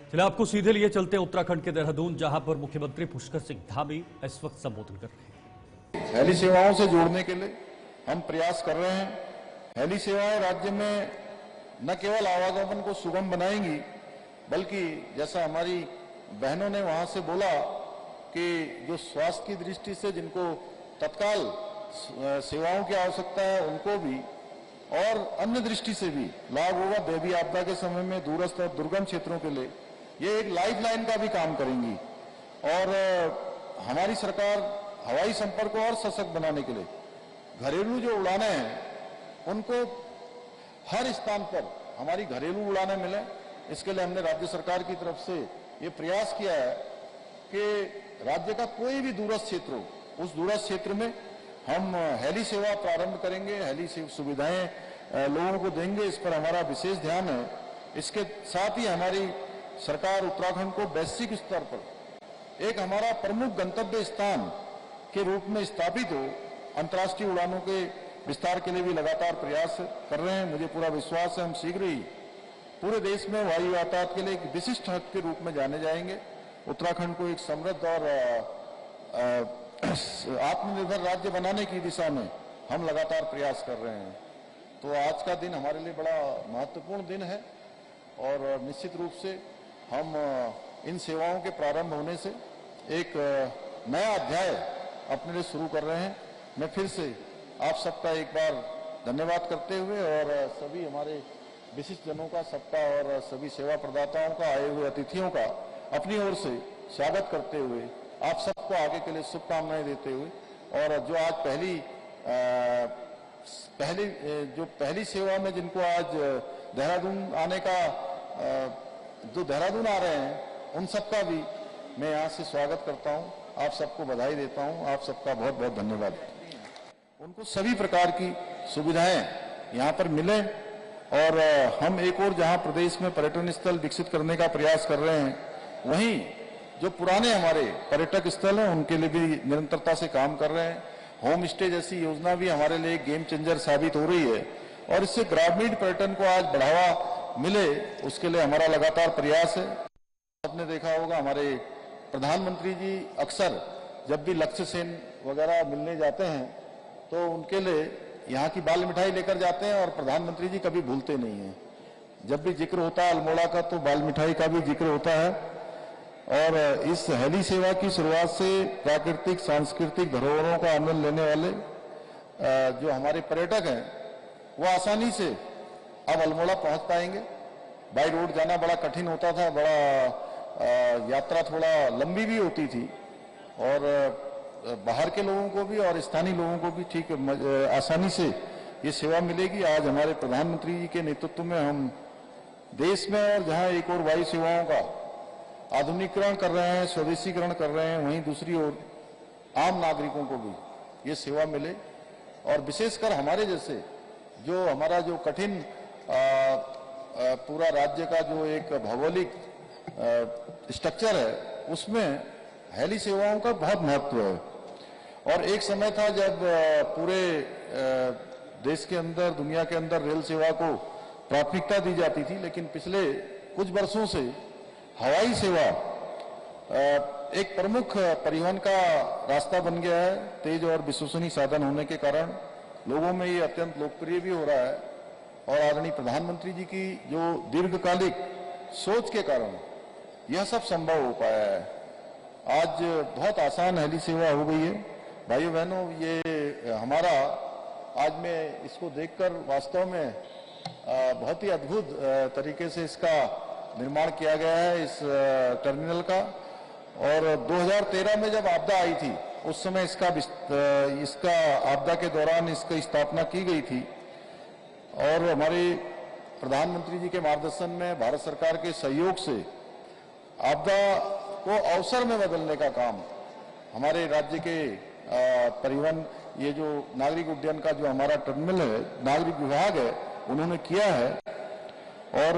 चलिए आपको सीधे लिए चलते हैं उत्तराखंड के देहरादून, जहां पर मुख्यमंत्री पुष्कर सिंह धामी इस वक्त संबोधन कर रहे हैं। हेली सेवाओं से जोड़ने के लिए हम प्रयास कर रहे हैं। हेली सेवाएं राज्य में न केवल आवागमन को सुगम बनाएंगी, बल्कि जैसा हमारी बहनों ने वहां से बोला कि जो स्वास्थ्य की दृष्टि से जिनको तत्काल सेवाओं की आवश्यकता है, उनको भी और अन्य दृष्टि से भी लाभ होगा। दैवीय आपदा के समय में दूरस्थ और दुर्गम क्षेत्रों के लिए ये एक लाइफलाइन का भी काम करेंगी। और हमारी सरकार हवाई संपर्क को और सशक्त बनाने के लिए घरेलू जो उड़ानें हैं, उनको हर स्थान पर हमारी घरेलू उड़ानें मिले, इसके लिए हमने राज्य सरकार की तरफ से ये प्रयास किया है कि राज्य का कोई भी दूरस्थ क्षेत्र हो, उस दूरस्थ क्षेत्र में हम हेली सेवा प्रारंभ करेंगे, हेली सुविधाएं लोगों को देंगे। इस पर हमारा विशेष ध्यान है। इसके साथ ही हमारी सरकार उत्तराखंड को वैश्विक स्तर पर एक हमारा प्रमुख गंतव्य स्थान के रूप में स्थापित हो, अंतर्राष्ट्रीय उड़ानों के विस्तार के लिए भी लगातार प्रयास कर रहे हैं। मुझे पूरा विश्वास है हम शीघ्र ही पूरे देश में वायु यातायात के लिए एक विशिष्ट हब के रूप में जाने जाएंगे। उत्तराखंड को एक समृद्ध और आत्मनिर्भर राज्य बनाने की दिशा में हम लगातार प्रयास कर रहे हैं। तो आज का दिन हमारे लिए बड़ा महत्वपूर्ण दिन है और निश्चित रूप से हम इन सेवाओं के प्रारंभ होने से एक नया अध्याय अपने लिए शुरू कर रहे हैं। मैं फिर से आप सबका एक बार धन्यवाद करते हुए और सभी हमारे विशिष्ट जनों का, सबका और सभी सेवा प्रदाताओं का, आए हुए अतिथियों का अपनी ओर से स्वागत करते हुए आप सबको आगे के लिए शुभकामनाएं देते हुए, और जो आज पहली सेवा में जिनको आज देहरादून आने का जो देहरादून आ रहे हैं, उन सबका भी मैं यहाँ से स्वागत करता हूँ। आप सबको बधाई देता हूँ। आप सबका बहुत बहुत धन्यवाद। उनको सभी प्रकार की सुविधाएं यहाँ पर मिले और हम एक और जहाँ प्रदेश में पर्यटन स्थल विकसित करने का प्रयास कर रहे हैं, वहीं जो पुराने हमारे पर्यटक स्थल हैं उनके लिए भी निरंतरता से काम कर रहे हैं। होम स्टे जैसी योजना भी हमारे लिए गेम चेंजर साबित हो रही है और इससे ग्रामीण पर्यटन को आज बढ़ावा मिले, उसके लिए हमारा लगातार प्रयास है। आपने देखा होगा हमारे प्रधानमंत्री जी अक्सर जब भी लक्ष्य सेन वगैरह मिलने जाते हैं तो उनके लिए यहाँ की बाल मिठाई लेकर जाते हैं और प्रधानमंत्री जी कभी भूलते नहीं हैं। जब भी जिक्र होता है अल्मोड़ा का तो बाल मिठाई का भी जिक्र होता है। और इस हेली सेवा की शुरुआत से प्राकृतिक सांस्कृतिक धरोहरों का आनंद लेने वाले जो हमारे पर्यटक हैं वो आसानी से अब अल्मोड़ा पहुंच पाएंगे। बाई रोड जाना बड़ा कठिन होता था, बड़ा यात्रा थोड़ा लंबी भी होती थी और बाहर के लोगों को भी और स्थानीय लोगों को भी ठीक आसानी से ये सेवा मिलेगी। आज हमारे प्रधानमंत्री जी के नेतृत्व में हम देश में और जहां एक और वायु सेवाओं का आधुनिकीकरण कर रहे हैं, स्वदेशीकरण कर रहे हैं, वहीं दूसरी ओर आम नागरिकों को भी ये सेवा मिले और विशेषकर हमारे जैसे जो हमारा जो कठिन पूरा राज्य का जो एक भौगोलिक स्ट्रक्चर है उसमें हेली सेवाओं का बहुत महत्व है। और एक समय था जब पूरे देश के अंदर, दुनिया के अंदर रेल सेवा को प्राथमिकता दी जाती थी, लेकिन पिछले कुछ वर्षों से हवाई सेवा एक प्रमुख परिवहन का रास्ता बन गया है। तेज और विश्वसनीय साधन होने के कारण लोगों में ये अत्यंत लोकप्रिय भी हो रहा है और आदरणीय प्रधानमंत्री जी की जो दीर्घकालिक सोच के कारण यह सब संभव हो पाया है। आज बहुत आसान हेली सेवा हो गई है। भाइयों बहनों, ये हमारा आज मैं इसको देखकर वास्तव में बहुत ही अद्भुत तरीके से इसका निर्माण किया गया है, इस टर्मिनल का। और 2013 में जब आपदा आई थी, उस समय इसका आपदा के दौरान इसकी स्थापना की गई थी और हमारे प्रधानमंत्री जी के मार्गदर्शन में, भारत सरकार के सहयोग से आपदा को अवसर में बदलने का काम हमारे राज्य के परिवहन, ये जो नागरिक उड्डयन का जो हमारा टर्मिनल है, नागरिक विभाग है, उन्होंने किया है। और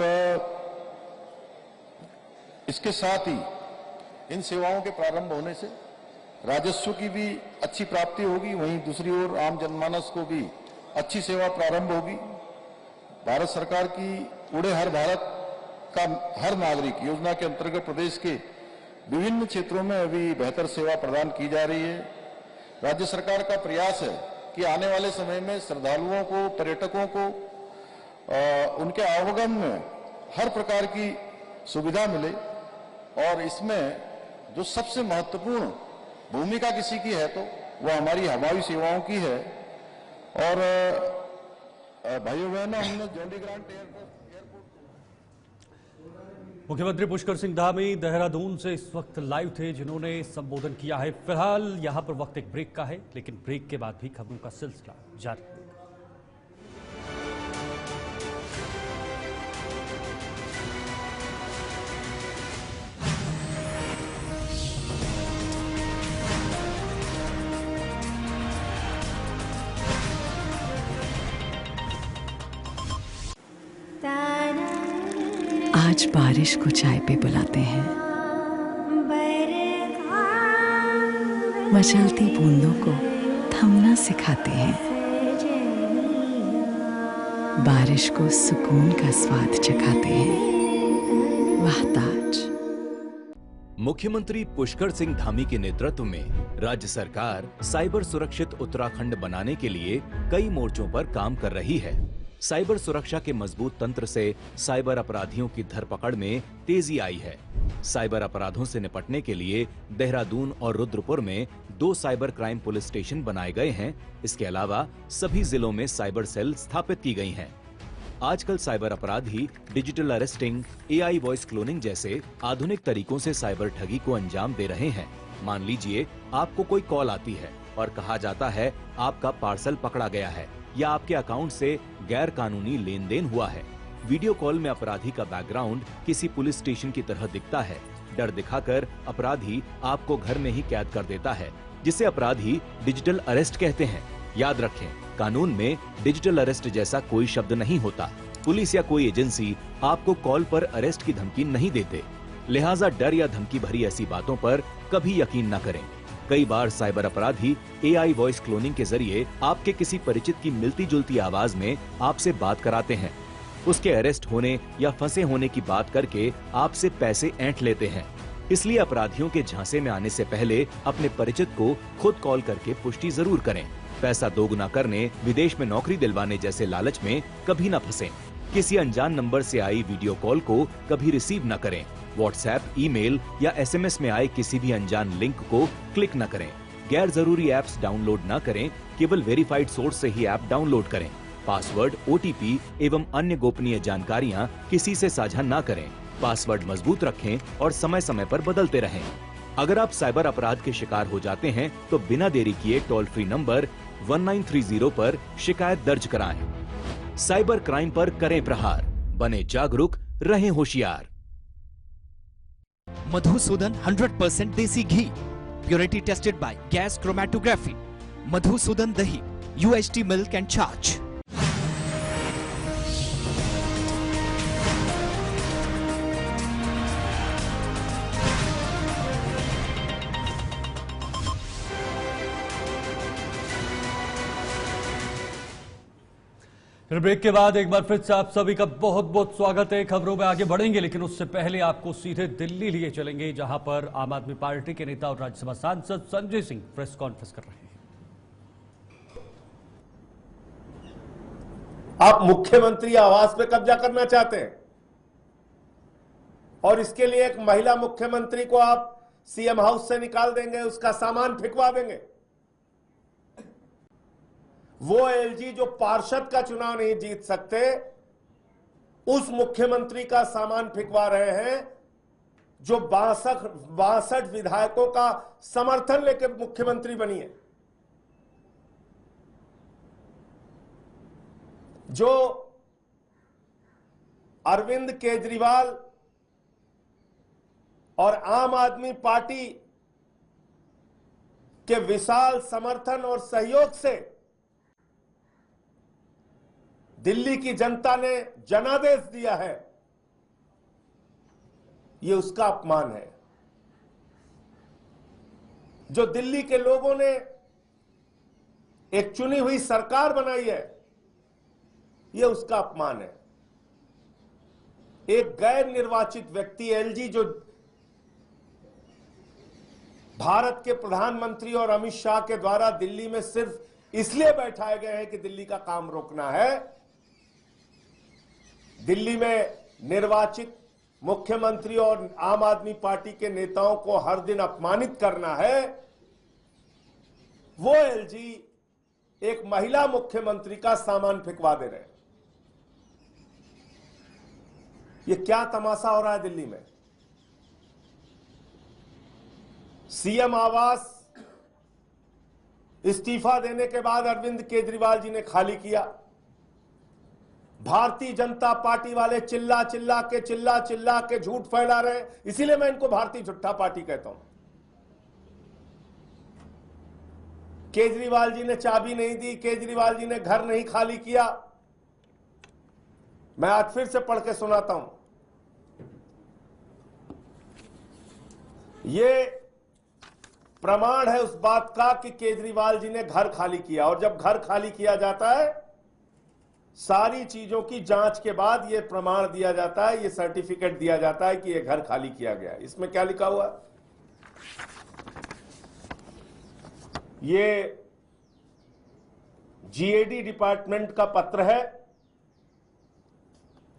इसके साथ ही इन सेवाओं के प्रारंभ होने से राजस्व की भी अच्छी प्राप्ति होगी, वहीं दूसरी ओर आम जनमानस को भी अच्छी सेवा प्रारंभ होगी। भारत सरकार की उड़े हर भारत का हर नागरिक योजना के अंतर्गत प्रदेश के विभिन्न क्षेत्रों में अभी बेहतर सेवा प्रदान की जा रही है। राज्य सरकार का प्रयास है कि आने वाले समय में श्रद्धालुओं को, पर्यटकों को उनके आवागमन में हर प्रकार की सुविधा मिले। और इसमें जो सबसे महत्वपूर्ण भूमिका किसी की है तो वह हमारी हवाई सेवाओं की है। और भाइयों बहनों, हमने जॉली ग्रांट एयरपोर्ट मुख्यमंत्री पुष्कर सिंह धामी देहरादून से इस वक्त लाइव थे, जिन्होंने संबोधन किया है। फिलहाल यहां पर वक्त एक ब्रेक का है, लेकिन ब्रेक के बाद भी खबरों का सिलसिला जारी। आज बारिश को चाय पे बुलाते हैं, मचलती बूंदों को थमना सिखाते हैं, बारिश को सुकून का स्वाद चखाते हैं। वाह ताज। मुख्यमंत्री पुष्कर सिंह धामी के नेतृत्व में राज्य सरकार साइबर सुरक्षित उत्तराखंड बनाने के लिए कई मोर्चों पर काम कर रही है। साइबर सुरक्षा के मजबूत तंत्र से साइबर अपराधियों की धरपकड़ में तेजी आई है। साइबर अपराधों से निपटने के लिए देहरादून और रुद्रपुर में 2 साइबर क्राइम पुलिस स्टेशन बनाए गए हैं। इसके अलावा सभी जिलों में साइबर सेल स्थापित की गई हैं। आजकल साइबर अपराधी digital arresting, AI voice cloning जैसे आधुनिक तरीकों से साइबर ठगी को अंजाम दे रहे हैं। मान लीजिए आपको कोई कॉल आती है और कहा जाता है आपका पार्सल पकड़ा गया है या आपके अकाउंट से गैर कानूनी लेन देन हुआ है। वीडियो कॉल में अपराधी का बैकग्राउंड किसी पुलिस स्टेशन की तरह दिखता है। डर दिखाकर अपराधी आपको घर में ही कैद कर देता है, जिसे अपराधी डिजिटल अरेस्ट कहते हैं। याद रखें, कानून में डिजिटल अरेस्ट जैसा कोई शब्द नहीं होता। पुलिस या कोई एजेंसी आपको कॉल पर अरेस्ट की धमकी नहीं देते, लिहाजा डर या धमकी भरी ऐसी बातों पर कभी यकीन न करें। कई बार साइबर अपराधी AI वॉइस क्लोनिंग के जरिए आपके किसी परिचित की मिलती जुलती आवाज में आपसे बात कराते हैं। उसके अरेस्ट होने या फंसे होने की बात करके आपसे पैसे ऐंठ लेते हैं। इसलिए अपराधियों के झांसे में आने से पहले अपने परिचित को खुद कॉल करके पुष्टि जरूर करें। पैसा दोगुना करने, विदेश में नौकरी दिलवाने जैसे लालच में कभी न फंसें। किसी अनजान नंबर से आई वीडियो कॉल को कभी रिसीव न करें। व्हाट्सएप, ईमेल या SMS में आए किसी भी अनजान लिंक को क्लिक न करें। गैर जरूरी ऐप्स डाउनलोड न करें, केवल वेरीफाइड सोर्स से ही ऐप डाउनलोड करें। पासवर्ड, OTP एवं अन्य गोपनीय जानकारियां किसी से साझा न करें। पासवर्ड मजबूत रखें और समय समय पर बदलते रहें। अगर आप साइबर अपराध के शिकार हो जाते हैं तो बिना देरी किए टोल फ्री नंबर 1930 पर शिकायत दर्ज कराएं। साइबर क्राइम पर करें प्रहार, बने जागरूक, रहें होशियार। Madhusudan 100% desi ghee, purity tested by gas chromatography. Madhusudan दही, UHT मिल्क एंड छाछ। फिर ब्रेक के बाद एक बार फिर से आप सभी का बहुत बहुत स्वागत है। खबरों में आगे बढ़ेंगे, लेकिन उससे पहले आपको सीधे दिल्ली लिए चलेंगे, जहां पर आम आदमी पार्टी के नेता और राज्यसभा सांसद संजय सिंह प्रेस कॉन्फ्रेंस कर रहे हैं। आप मुख्यमंत्री आवास पे कब्जा करना चाहते हैं और इसके लिए एक महिला मुख्यमंत्री को आप सीएम हाउस से निकाल देंगे, उसका सामान फेंकवा देंगे। वो एलजी जो पार्षद का चुनाव नहीं जीत सकते, उस मुख्यमंत्री का सामान फेंकवा रहे हैं जो 62 विधायकों का समर्थन लेकर मुख्यमंत्री बनी है। जो अरविंद केजरीवाल और आम आदमी पार्टी के विशाल समर्थन और सहयोग से दिल्ली की जनता ने जनादेश दिया है, यह उसका अपमान है। जो दिल्ली के लोगों ने एक चुनी हुई सरकार बनाई है, यह उसका अपमान है। एक गैर निर्वाचित व्यक्ति एलजी जो भारत के प्रधानमंत्री और अमित शाह के द्वारा दिल्ली में सिर्फ इसलिए बैठाए गए हैं कि दिल्ली का काम रोकना है, दिल्ली में निर्वाचित मुख्यमंत्री और आम आदमी पार्टी के नेताओं को हर दिन अपमानित करना है, वो एलजी एक महिला मुख्यमंत्री का सामान फेंकवा दे रहे हैं। ये क्या तमाशा हो रहा है दिल्ली में? सीएम आवास इस्तीफा देने के बाद अरविंद केजरीवाल जी ने खाली किया। भारतीय जनता पार्टी वाले चिल्ला चिल्ला के झूठ फैला रहे हैं, इसीलिए मैं इनको भारतीय झूठा पार्टी कहता हूं। केजरीवाल जी ने चाबी नहीं दी, केजरीवाल जी ने घर नहीं खाली किया। मैं आज फिर से पढ़ के सुनाता हूं। ये प्रमाण है उस बात का कि केजरीवाल जी ने घर खाली किया, और जब घर खाली किया जाता है, सारी चीजों की जांच के बाद यह प्रमाण दिया जाता है, यह सर्टिफिकेट दिया जाता है कि यह घर खाली किया गया है। इसमें क्या लिखा हुआ है? ये जीएडी डिपार्टमेंट का पत्र है।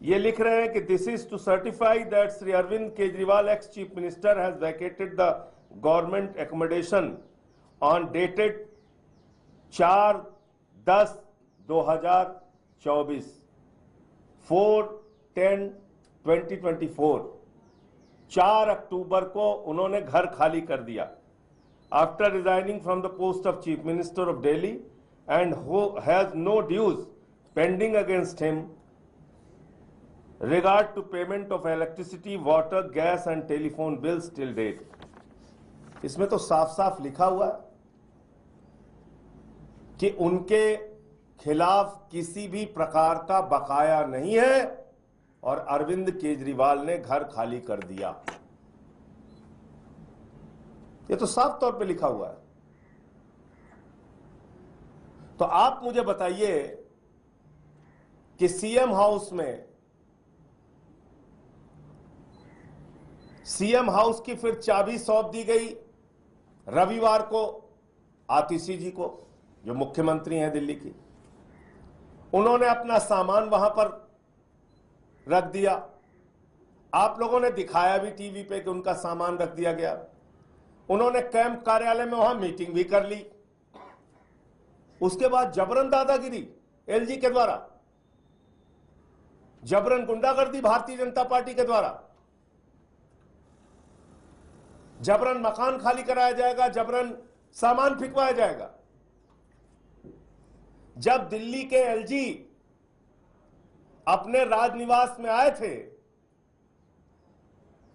ये लिख रहे हैं कि this is to certify that Shri Arvind Kejriwal ex chief minister has vacated the government accommodation on dated 4/10/2024 4/10/2024 4 अक्टूबर को उन्होंने घर खाली कर दिया। After resigning from the post of chief minister of Delhi and who has no dues pending against him regard to payment of electricity, water, gas and telephone bills till date। इसमें तो साफ साफ लिखा हुआ है कि उनके खिलाफ किसी भी प्रकार का बकाया नहीं है और अरविंद केजरीवाल ने घर खाली कर दिया। ये तो साफ तौर पे लिखा हुआ है। तो आप मुझे बताइए कि सीएम हाउस में, सीएम हाउस की फिर चाबी सौंप दी गई रविवार को आतिशी जी को, जो मुख्यमंत्री हैं दिल्ली की। उन्होंने अपना सामान वहां पर रख दिया। आप लोगों ने दिखाया भी टीवी पे कि उनका सामान रख दिया गया। उन्होंने कैंप कार्यालय में वहां मीटिंग भी कर ली। उसके बाद जबरन दादागिरी एलजी के द्वारा, जबरन गुंडागर्दी भारतीय जनता पार्टी के द्वारा, जबरन मकान खाली कराया जाएगा, जबरन सामान फेंकवाया जाएगा। जब दिल्ली के एलजी अपने राजनिवास में आए थे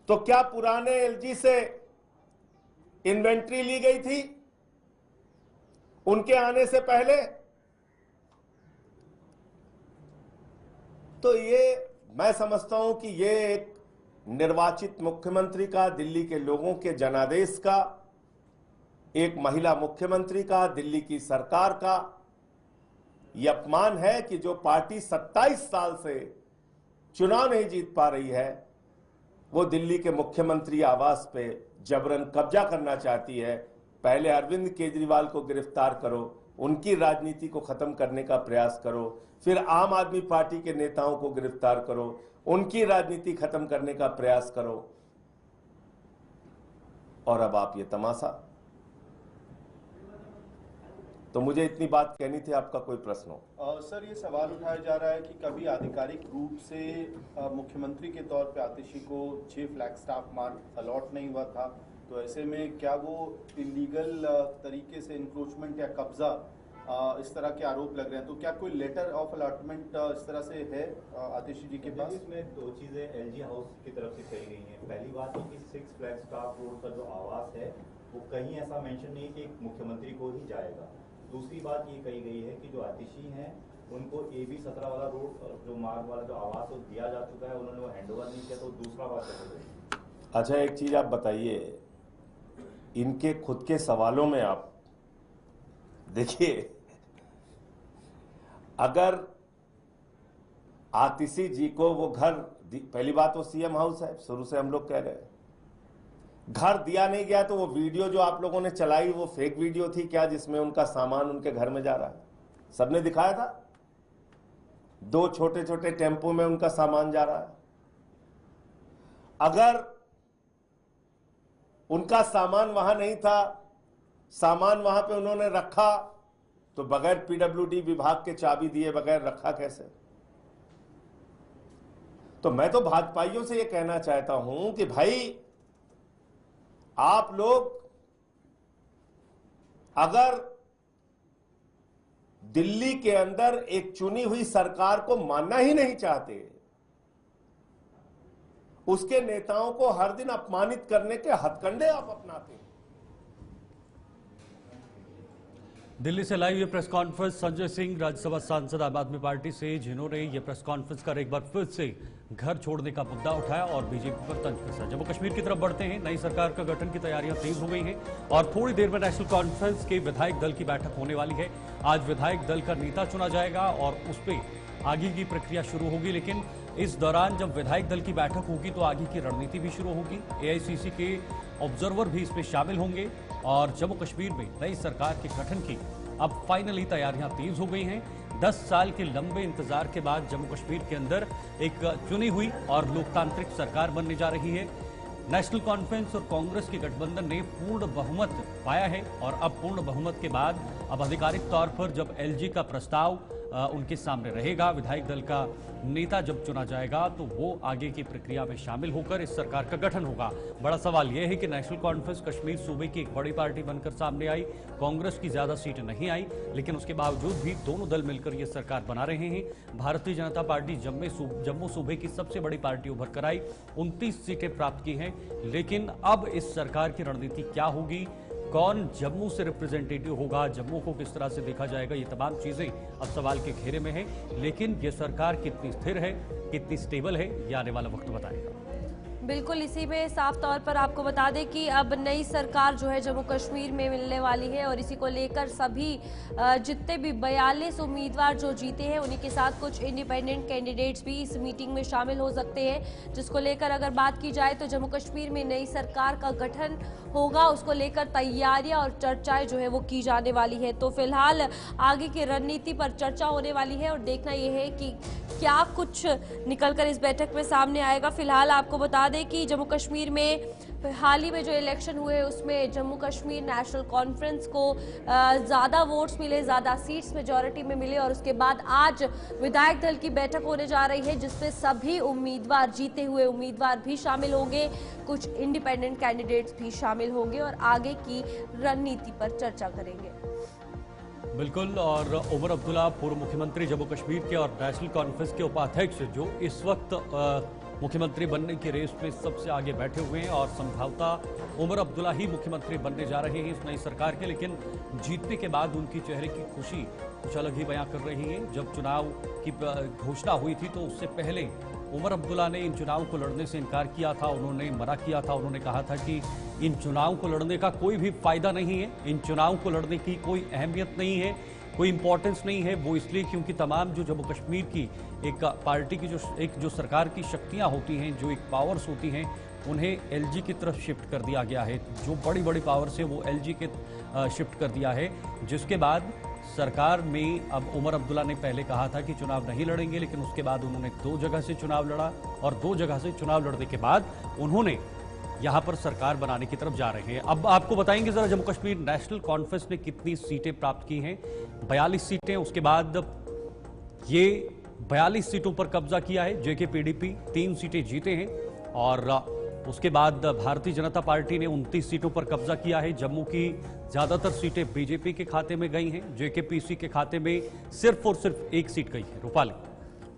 तो क्या पुराने एलजी से इन्वेंट्री ली गई थी उनके आने से पहले? तो ये मैं समझता हूं कि ये एक निर्वाचित मुख्यमंत्री का, दिल्ली के लोगों के जनादेश का, एक महिला मुख्यमंत्री का, दिल्ली की सरकार का ये अपमान है कि जो पार्टी 27 साल से चुनाव नहीं जीत पा रही है, वो दिल्ली के मुख्यमंत्री आवास पे जबरन कब्जा करना चाहती है। पहले अरविंद केजरीवाल को गिरफ्तार करो, उनकी राजनीति को खत्म करने का प्रयास करो, फिर आम आदमी पार्टी के नेताओं को गिरफ्तार करो, उनकी राजनीति खत्म करने का प्रयास करो, और अब आप ये तमाशा। तो मुझे इतनी बात कहनी थी, आपका कोई प्रश्न हो? सर, ये सवाल उठाया जा रहा है कि कभी आधिकारिक रूप से मुख्यमंत्री के तौर पे आतिशी को chief flag staff mark allot नहीं हुआ था, तो ऐसे में क्या वो इलीगल तरीके से इंक्रोचमेंट या कब्जा इस तरह के आरोप लग रहे हैं, तो क्या कोई लेटर ऑफ अलॉटमेंट इस तरह से है आतिशी जी के पास? इसमें दो चीजें एलजी हाउस की तरफ से कही गई हैं। पहली बात है कि 6 फ्लैग स्टाफ रोड का जो आवास है वो कहीं ऐसा मेंशन नहीं कि मुख्यमंत्री को ही जाएगा। दूसरी बात ये कही गई है कि जो आतिशी हैं उनको AB 17 वाला रोड जो मार्ग वाला जो आवास वो दिया जा चुका है, उन्होंने वो हैंडओवर नहीं किया, तो दूसरा बात है। अच्छा, एक चीज आप बताइए, इनके खुद के सवालों में आप देखिए, अगर आतिशी जी को वो घर, पहली बात वो सीएम हाउस है, शुरू से हम लोग कह रहे हैं, घर दिया नहीं गया, तो वो वीडियो जो आप लोगों ने चलाई वो फेक वीडियो थी क्या, जिसमें उनका सामान उनके घर में जा रहा है? सबने दिखाया था, 2 छोटे छोटे टेम्पो में उनका सामान जा रहा है। अगर उनका सामान वहां नहीं था, सामान वहां पे उन्होंने रखा, तो बगैर PWD विभाग के चाबी दिए बगैर रखा कैसे? तो मैं तो भाजपाइयों से ये कहना चाहता हूं कि भाई, आप लोग अगर दिल्ली के अंदर एक चुनी हुई सरकार को मानना ही नहीं चाहते, उसके नेताओं को हर दिन अपमानित करने के हथकंडे आप अपनाते हैं। दिल्ली से लाइव ये प्रेस कॉन्फ्रेंस संजय सिंह, राज्यसभा सांसद आम आदमी पार्टी से, जिन्होंने ये प्रेस कॉन्फ्रेंस कर एक बार फिर से घर छोड़ने का मुद्दा उठाया और बीजेपी पर तंज कसा। जम्मू कश्मीर की तरफ बढ़ते हैं। नई सरकार का गठन की तैयारियां तेज हो गई हैं और थोड़ी देर में नेशनल कॉन्फ्रेंस के विधायक दल की बैठक होने वाली है। आज विधायक दल का नेता चुना जाएगा और उस पर आगे की प्रक्रिया शुरू होगी, लेकिन इस दौरान जब विधायक दल की बैठक होगी तो आगे की रणनीति भी शुरू होगी। AICC के ऑब्जर्वर भी इसमें शामिल होंगे और जम्मू कश्मीर में नई सरकार के गठन की अब फाइनली तैयारियां तेज हो गई हैं। 10 साल के लंबे इंतजार के बाद जम्मू कश्मीर के अंदर एक चुनी हुई और लोकतांत्रिक सरकार बनने जा रही है। नेशनल कॉन्फ्रेंस और कांग्रेस के गठबंधन ने पूर्ण बहुमत पाया है और अब पूर्ण बहुमत के बाद अब आधिकारिक तौर पर जब LG का प्रस्ताव उनके सामने रहेगा, विधायक दल का नेता जब चुना जाएगा, तो वो आगे की प्रक्रिया में शामिल होकर इस सरकार का गठन होगा। बड़ा सवाल यह है कि नेशनल कॉन्फ्रेंस कश्मीर सूबे की एक बड़ी पार्टी बनकर सामने आई, कांग्रेस की ज्यादा सीट नहीं आई, लेकिन उसके बावजूद भी दोनों दल मिलकर ये सरकार बना रहे हैं। भारतीय जनता पार्टी जम्मू सूबे की सबसे बड़ी पार्टी उभर कर आई, 29 सीटें प्राप्त की हैं, लेकिन अब इस सरकार की रणनीति क्या होगी, कौन जम्मू से रिप्रेजेंटेटिव होगा, जम्मू को किस तरह से देखा जाएगा, ये तमाम चीजें अब सवाल के घेरे में है। लेकिन ये सरकार कितनी स्थिर है, कितनी स्टेबल है, ये आने वाला वक्त बताएगा। बिल्कुल, इसी में साफ तौर पर आपको बता दें कि अब नई सरकार जो है जम्मू कश्मीर में मिलने वाली है और इसी को लेकर सभी जितने भी 42 उम्मीदवार जो जीते हैं उन्हीं के साथ कुछ इंडिपेंडेंट कैंडिडेट्स भी इस मीटिंग में शामिल हो सकते हैं, जिसको लेकर अगर बात की जाए तो जम्मू कश्मीर में नई सरकार का गठन होगा, उसको लेकर तैयारियां और चर्चाएं जो है वो की जाने वाली है। तो फिलहाल आगे की रणनीति पर चर्चा होने वाली है और देखना यह है कि क्या कुछ निकलकर इस बैठक में सामने आएगा। फिलहाल आपको बता दें कि जम्मू कश्मीर में हाल ही में जो इलेक्शन हुए उसमें जम्मू कश्मीर नेशनल कॉन्फ्रेंस को ज़्यादा वोट्स मिले, ज़्यादा सीट्स मेजॉरिटी में मिले और उसके बाद आज विधायक दल की बैठक होने जा रही है, जिसमें सभी उम्मीदवार, जीते हुए उम्मीदवार भी शामिल होंगे, कुछ इंडिपेंडेंट कैंडिडेट्स भी शामिल होंगे और आगे की रणनीति पर चर्चा करेंगे। बिल्कुल, और उमर अब्दुल्ला पूर्व मुख्यमंत्री जम्मू कश्मीर के और नेशनल कॉन्फ्रेंस के उपाध्यक्ष जो इस वक्त मुख्यमंत्री बनने की रेस में सबसे आगे बैठे हुए हैं और संभवतः उमर अब्दुल्ला ही मुख्यमंत्री बनने जा रहे हैं इस नई सरकार के, लेकिन जीतने के बाद उनकी चेहरे की खुशी कुछ अलग ही बयां कर रही है। जब चुनाव की घोषणा हुई थी तो उससे पहले उमर अब्दुल्ला ने इन चुनाव को लड़ने से इनकार किया था, उन्होंने मना किया था, उन्होंने कहा था कि इन चुनाव को लड़ने का कोई भी फायदा नहीं है, इन चुनाव को लड़ने की कोई अहमियत नहीं है, कोई इंपॉर्टेंस नहीं है, वो इसलिए क्योंकि तमाम जो जम्मू कश्मीर की एक पार्टी की जो सरकार की शक्तियां होती हैं, जो एक पावर्स होती हैं, उन्हें एलजी की तरफ शिफ्ट कर दिया गया है। जो बड़ी बड़ी पावर्स है वो एलजी के शिफ्ट कर दिया है, जिसके बाद सरकार में अब उमर अब्दुल्ला ने पहले कहा था कि चुनाव नहीं लड़ेंगे, लेकिन उसके बाद उन्होंने 2 जगह से चुनाव लड़ा और 2 जगह से चुनाव लड़ने के बाद उन्होंने यहां पर सरकार बनाने की तरफ जा रहे हैं। अब आपको बताएंगे जरा जम्मू कश्मीर नेशनल कॉन्फ्रेंस ने कितनी सीटें प्राप्त की हैं। 42 सीटें, उसके बाद ये 42 सीटों पर कब्जा किया है जेके पीडीपी, 3 सीटें जीते हैं और उसके बाद भारतीय जनता पार्टी ने 29 सीटों पर कब्जा किया है। जम्मू की ज्यादातर सीटें बीजेपी के खाते में गई हैं, जेकेपीसी के खाते में सिर्फ और सिर्फ 1 सीट गई है। रूपाली,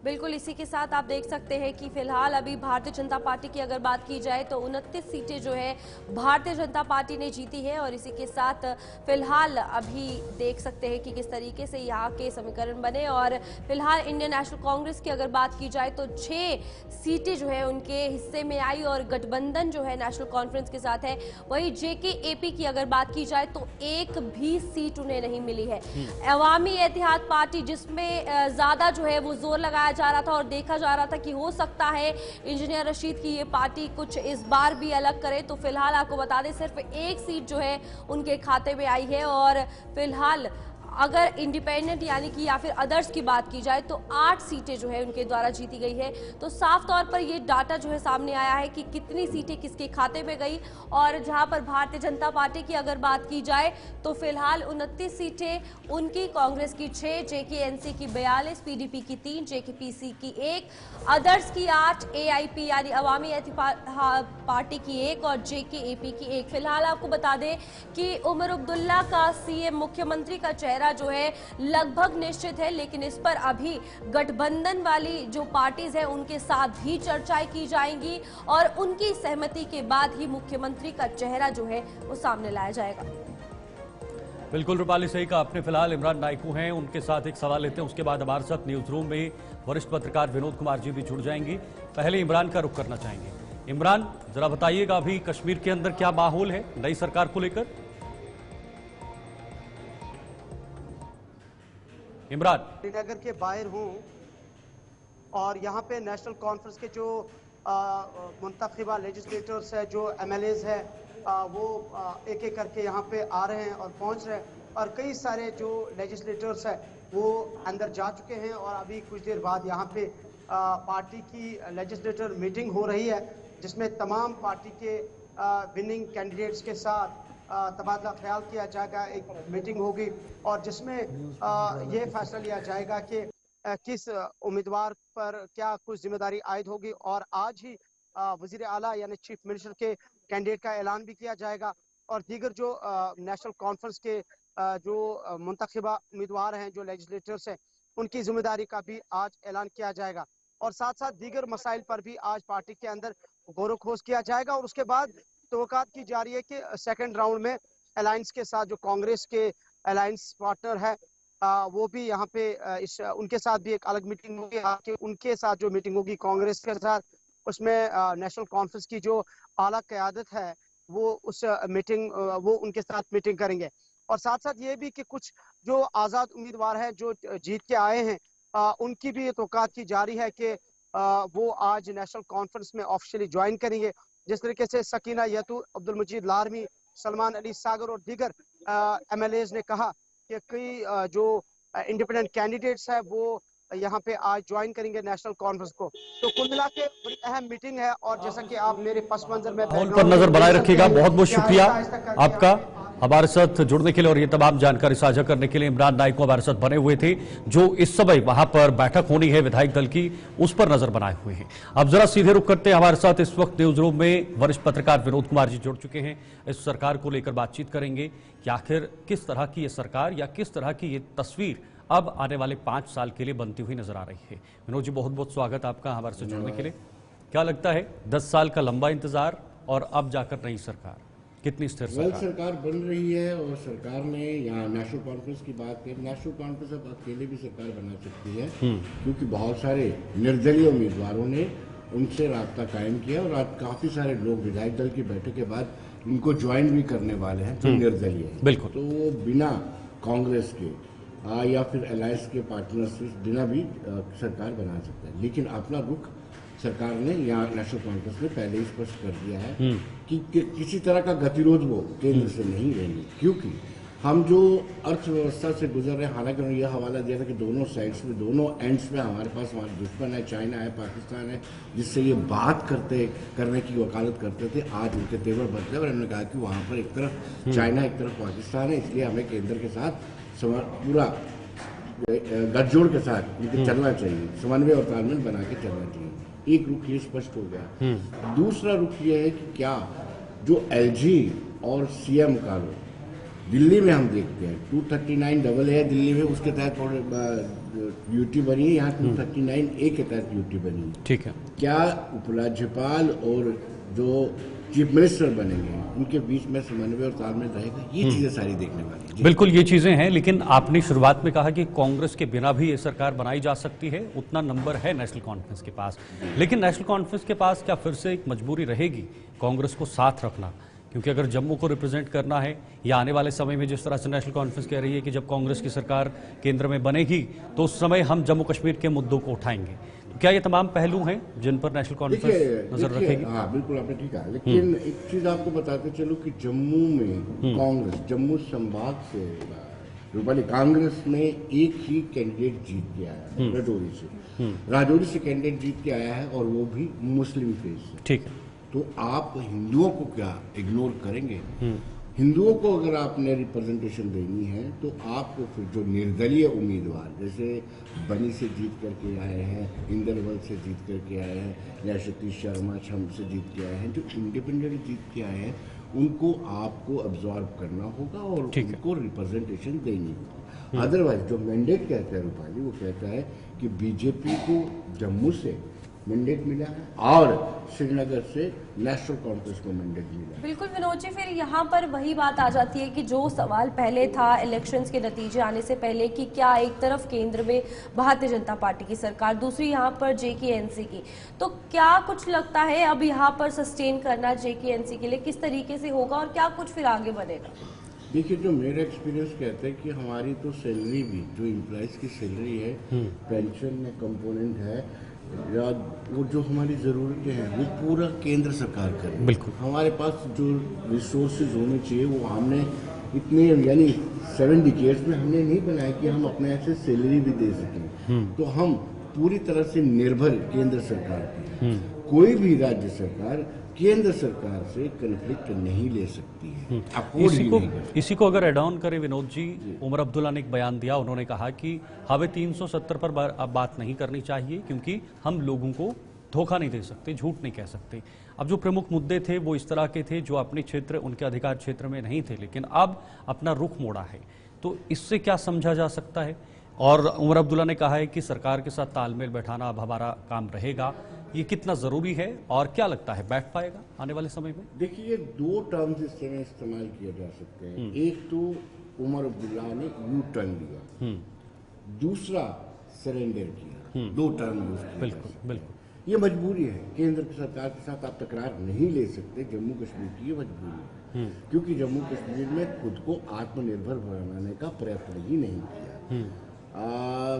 बिल्कुल इसी के साथ आप देख सकते हैं कि फिलहाल अभी भारतीय जनता पार्टी की अगर बात की जाए तो 29 सीटें जो है भारतीय जनता पार्टी ने जीती है और इसी के साथ फिलहाल अभी देख सकते हैं कि किस तरीके से यहाँ के समीकरण बने। और फिलहाल इंडियन नेशनल कांग्रेस की अगर बात की जाए तो 6 सीटें जो है उनके हिस्से में आई और गठबंधन जो है नेशनल कॉन्फ्रेंस के साथ है। वहीं जेकेएपी की अगर बात की जाए तो 1 भी सीट उन्हें नहीं मिली है। अवामी एतिहाद पार्टी जिसमें ज्यादा जो है वो जोर लगाया जा रहा था और देखा जा रहा था कि हो सकता है इंजीनियर रशीद की ये पार्टी कुछ इस बार भी अलग करे, तो फिलहाल आपको बता दें सिर्फ 1 सीट जो है उनके खाते में आई है। और फिलहाल अगर इंडिपेंडेंट यानी कि या फिर अदर्स की बात की जाए तो 8 सीटें जो है उनके द्वारा जीती गई है। तो साफ तौर पर ये डाटा जो है सामने आया है कि कितनी सीटें किसके खाते में गई। और जहां पर भारतीय जनता पार्टी की अगर बात की जाए तो फिलहाल 29 सीटें उनकी, कांग्रेस की 6, जेकेएनसी की 42, पीडीपी की 3, जेकेपीसी की 1, अदर्स की 8, एआईपी यानी अवामी एतिहाद पार्टी की 1 और जेकेएपी की 1। फिलहाल आपको बता दें कि उमर अब्दुल्ला का सीएम मुख्यमंत्री का चेहरा जो है लगभग निश्चित है, लेकिन इस पर अभी गठबंधन वाली जो पार्टीज हैं उनके साथ भी चर्चाएं की जाएंगी और उनकी सहमति के बाद ही मुख्यमंत्री का चेहरा जो है वो सामने लाया जाएगा। बिल्कुल रूपाली, सही कहा आपने। फिलहाल इमरान नायकू हैं, उनके साथ एक सवाल लेते हैं, उसके बाद हमारे साथ न्यूज रूम में वरिष्ठ पत्रकार विनोद कुमार जी भी जुड़ जाएंगे। पहले इमरान का रुख करना चाहेंगे। इमरान, जरा बताइएगा अभी कश्मीर के अंदर क्या माहौल है नई सरकार को लेकर। इमरान, श्रीनगर के बाहर हूँ और यहाँ पे नेशनल कॉन्फ्रेंस के जो मुंतखबा लेजिस्लेटर्स है, जो एमएलएज है, वो एक एक करके यहाँ पे आ रहे हैं और पहुँच रहे हैं और कई सारे जो लेजिस्लेटर्स है वो अंदर जा चुके हैं और अभी कुछ देर बाद यहाँ पे पार्टी की लेजिस्लेटर मीटिंग हो रही है जिसमें तमाम पार्टी के विनिंग कैंडिडेट्स के साथ तबादला ख्याल किया जाएगा। एक मीटिंग होगी और जिसमें ये फैसला लिया जाएगा कि किस उम्मीदवार पर क्या कुछ जिम्मेदारी आयद होगी और आज ही वजीर आला यानी चीफ मिनिस्टर के कैंडिडेट का ऐलान भी किया जाएगा और दीगर जो नेशनल कॉन्फ्रेंस के जो मुंतखबा उम्मीदवार हैं, जो लेजिस्लेटर्स हैं, उनकी जिम्मेदारी का भी आज ऐलान किया जाएगा और साथ साथ दीगर मसाइल पर भी आज पार्टी के अंदर गौर खोज किया जाएगा। और उसके बाद तवक्कात की जा रही है कि सेकंड राउंड में अलायंस के साथ जो कांग्रेस के अलायंस पार्टनर है वो भी यहाँ पे उनके साथ भी एक अलग मीटिंग होगी। उनके साथ जो मीटिंग होगी कांग्रेस के साथ, उसमें नेशनल कॉन्फ्रेंस की जो आला क़यादत है वो उस मीटिंग वो उनके साथ मीटिंग करेंगे। और साथ साथ ये भी कि कुछ जो आज़ाद उम्मीदवार हैं जो जीत के आए हैं उनकी भी तवक्कात की जा रही है कि वो आज नेशनल कॉन्फ्रेंस में ऑफिशियली ज्वाइन करेंगे। जिस तरीके से सकीना यतू, अब्दुल मजीद लारमी, सलमान अली सागर और दीगर एमएलएज ने कहा कि कई जो इंडिपेंडेंट कैंडिडेट्स है वो यहाँ पे आज ज्वाइन करेंगे नेशनल कॉन्फ्रेंस को। तो कुल मिला के बड़ी अहम मीटिंग है और जैसा कि आप मेरे पस मंजर में पर नजर बनाए रखिएगा। बहुत बहुत शुक्रिया आपका हमारे साथ जुड़ने के लिए और ये तमाम जानकारी साझा करने के लिए। इमरान नायकू हमारे साथ बने हुए थे, जो इस समय वहां पर बैठक होनी है विधायक दल की, उस पर नजर बनाए हुए हैं। अब जरा सीधे रुख करते हैं, हमारे साथ इस वक्त न्यूज रूम में वरिष्ठ पत्रकार विनोद कुमार जी जुड़ चुके हैं। इस सरकार को लेकर बातचीत करेंगे कि आखिर किस तरह की ये सरकार या किस तरह की ये तस्वीर अब आने वाले 5 साल के लिए बनती हुई नजर आ रही है। विनोद जी, बहुत बहुत स्वागत आपका हमारे से जुड़ने के लिए। क्या लगता है 10 साल का लंबा इंतजार और अब जाकर नई सरकार, कितनी स्थिर सरकार बन रही है और सरकार ने यहाँ नेशनल कॉन्फ्रेंस की बात करें, नेशनल कॉन्फ्रेंस अब अकेले भी सरकार बना सकती है क्योंकि बहुत सारे निर्दलीय उम्मीदवारों ने उनसे राब्ता कायम किया और आज काफी सारे लोग विधायक दल की बैठक के बाद उनको ज्वाइन भी करने वाले हैं जो निर्दलीय है। बिल्कुल। तो वो बिना कांग्रेस के या फिर अलायंस के पार्टनर से बिना भी सरकार बना सकता है। लेकिन अपना रुख सरकार ने या नेशनल कॉन्फ्रेंस ने पहले ही स्पष्ट कर दिया है कि किसी तरह का गतिरोध वो केंद्र से नहीं रहेंगे, क्योंकि हम जो अर्थव्यवस्था से गुजर रहे हैं, हालांकि उन्होंने यह हवाला दिया था कि दोनों साइड्स में, दोनों एंड्स में हमारे पास हमारे दुश्मन है, चाइना है, पाकिस्तान है, जिससे ये बात करने की वकालत करते थे। आज उनके तेवर बदले और उन्होंने कहा कि वहाँ पर एक तरफ चाइना, एक तरफ पाकिस्तान है, इसलिए हमें केंद्र के साथ पूरा गठजोड़ के साथ उनके चलना चाहिए, समन्वय और तालमेल बना के चलना चाहिए। एक रुख ये स्पष्ट हो गया। दूसरा रुख ये है कि क्या जो एलजी और सीएम का दिल्ली में हम देखते हैं 239 डबल है दिल्ली में, उसके तहत यूटी बनी है, यहाँ 239 ए के तहत यूटी बनी है। ठीक है, क्या उपराज्यपाल और जो चीफ मिनिस्टर बनेंगे उनके बीच में समन्वय और तालमेल रहेगा? ये चीजें सारी देखने वाली। बिल्कुल ये चीजें हैं, लेकिन आपने शुरुआत में कहा कि कांग्रेस के बिना भी ये सरकार बनाई जा सकती है, उतना नंबर है नेशनल कॉन्फ्रेंस के पास। लेकिन नेशनल कॉन्फ्रेंस के पास क्या फिर से एक मजबूरी रहेगी कांग्रेस को साथ रखना? क्योंकि अगर जम्मू को रिप्रेजेंट करना है, या आने वाले समय में जिस तरह से नेशनल कॉन्फ्रेंस कह रही है कि जब कांग्रेस की सरकार केंद्र में बनेगी तो उस समय हम जम्मू कश्मीर के मुद्दों को उठाएंगे, तो क्या ये तमाम पहलू हैं जिन पर नेशनल कॉन्फ्रेंस नजर रखेगी? हाँ बिल्कुल, आपने ठीक कहा। लेकिन एक चीज आपको बताते चलो कि जम्मू में कांग्रेस, जम्मू संभाग से रूपाली कांग्रेस में एक ही कैंडिडेट जीत के आया है, राजौरी से कैंडिडेट जीत के आया है, और वो भी मुस्लिम फेस से। ठीक है, तो आप हिंदुओं को क्या इग्नोर करेंगे? हिंदुओं को अगर आपने रिप्रेजेंटेशन देनी है तो आपको फिर जो निर्दलीय उम्मीदवार, जैसे बनी से जीत करके आए हैं, इंदरवल से जीत करके आए हैं, या सतीश शर्मा छम से जीत के आए हैं, जो इंडिपेंडेंट जीत के आए हैं, उनको आपको अब्जॉर्ब करना होगा और उनको रिप्रेजेंटेशन देनी होगी। अदरवाइज जो मैंडेट कहता है रूपाली, वो कहता है कि बीजेपी को जम्मू से मैंडेट मिला है और श्रीनगर से नेशनल कॉन्फ्रेंस को मैंडेट मिला है। बिल्कुल विनोद जी, फिर यहाँ पर वही बात आ जाती है कि जो सवाल पहले था इलेक्शंस के नतीजे आने से पहले कि क्या एक तरफ केंद्र में भारतीय जनता पार्टी की सरकार, दूसरी यहाँ पर जेकेएनसी की, तो क्या कुछ लगता है अब यहाँ पर सस्टेन करना जेकेएनसी के लिए किस तरीके से होगा और क्या कुछ फिर आगे बनेगा? देखिए, जो मेरा एक्सपीरियंस कहता है कि हमारी तो सैलरी भी, जो एम्प्लॉयज़ की सैलरी है, पेंशन में कंपोनेंट है, या वो जो हमारी ज़रूरतें हैं वो पूरा केंद्र सरकार करे। बिल्कुल, हमारे पास जो रिसोर्सेज होने चाहिए वो हमने इतने, यानी 7 डिकेड्स में हमने नहीं बनाया कि हम अपने ऐसे सैलरी भी दे सकें। तो हम पूरी तरह से निर्भर केंद्र सरकार पे। कोई भी राज्य सरकार केंद्र सरकार से कन्फ्लिक्ट नहीं ले सकती है। इसी को अगर एड ऑन करें विनोद जी, उमर अब्दुल्ला ने एक बयान दिया, उन्होंने कहा कि हमें 370 पर अब बात नहीं करनी चाहिए क्योंकि हम लोगों को धोखा नहीं दे सकते, झूठ नहीं कह सकते। अब जो प्रमुख मुद्दे थे वो इस तरह के थे जो अपने क्षेत्र, उनके अधिकार क्षेत्र में नहीं थे, लेकिन अब अपना रुख मोड़ा है, तो इससे क्या समझा जा सकता है? और उमर अब्दुल्ला ने कहा है कि सरकार के साथ तालमेल बैठाना अब हमारा काम रहेगा, ये कितना जरूरी है और क्या लगता है बैठ पाएगा आने वाले समय में? देखिए, ये 2 टर्म्स इस समय इस्तेमाल किए जा सकते हैं। एक तो उमर अब्दुल्ला ने यू टर्न लिया, दूसरा सरेंडर किया, 2 टर्म यूज किया। बिल्कुल बिल्कुल, ये मजबूरी है, केंद्र की सरकार के साथ आप तकरार नहीं ले सकते, जम्मू कश्मीर की ये मजबूरी है, क्योंकि जम्मू कश्मीर में खुद को आत्मनिर्भर बनाने का प्रयत्न ही नहीं किया।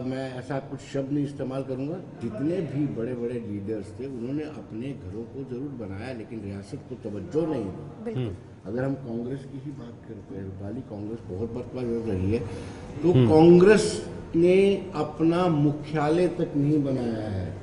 मैं ऐसा कुछ शब्द नहीं इस्तेमाल करूंगा, जितने भी बड़े बड़े लीडर्स थे उन्होंने अपने घरों को जरूर बनाया लेकिन रियासत को तवज्जो नहीं दी। अगर हम कांग्रेस की ही बात करते हैं, रूपाली कांग्रेस बहुत बदतर रही है, तो कांग्रेस ने अपना मुख्यालय तक नहीं बनाया है,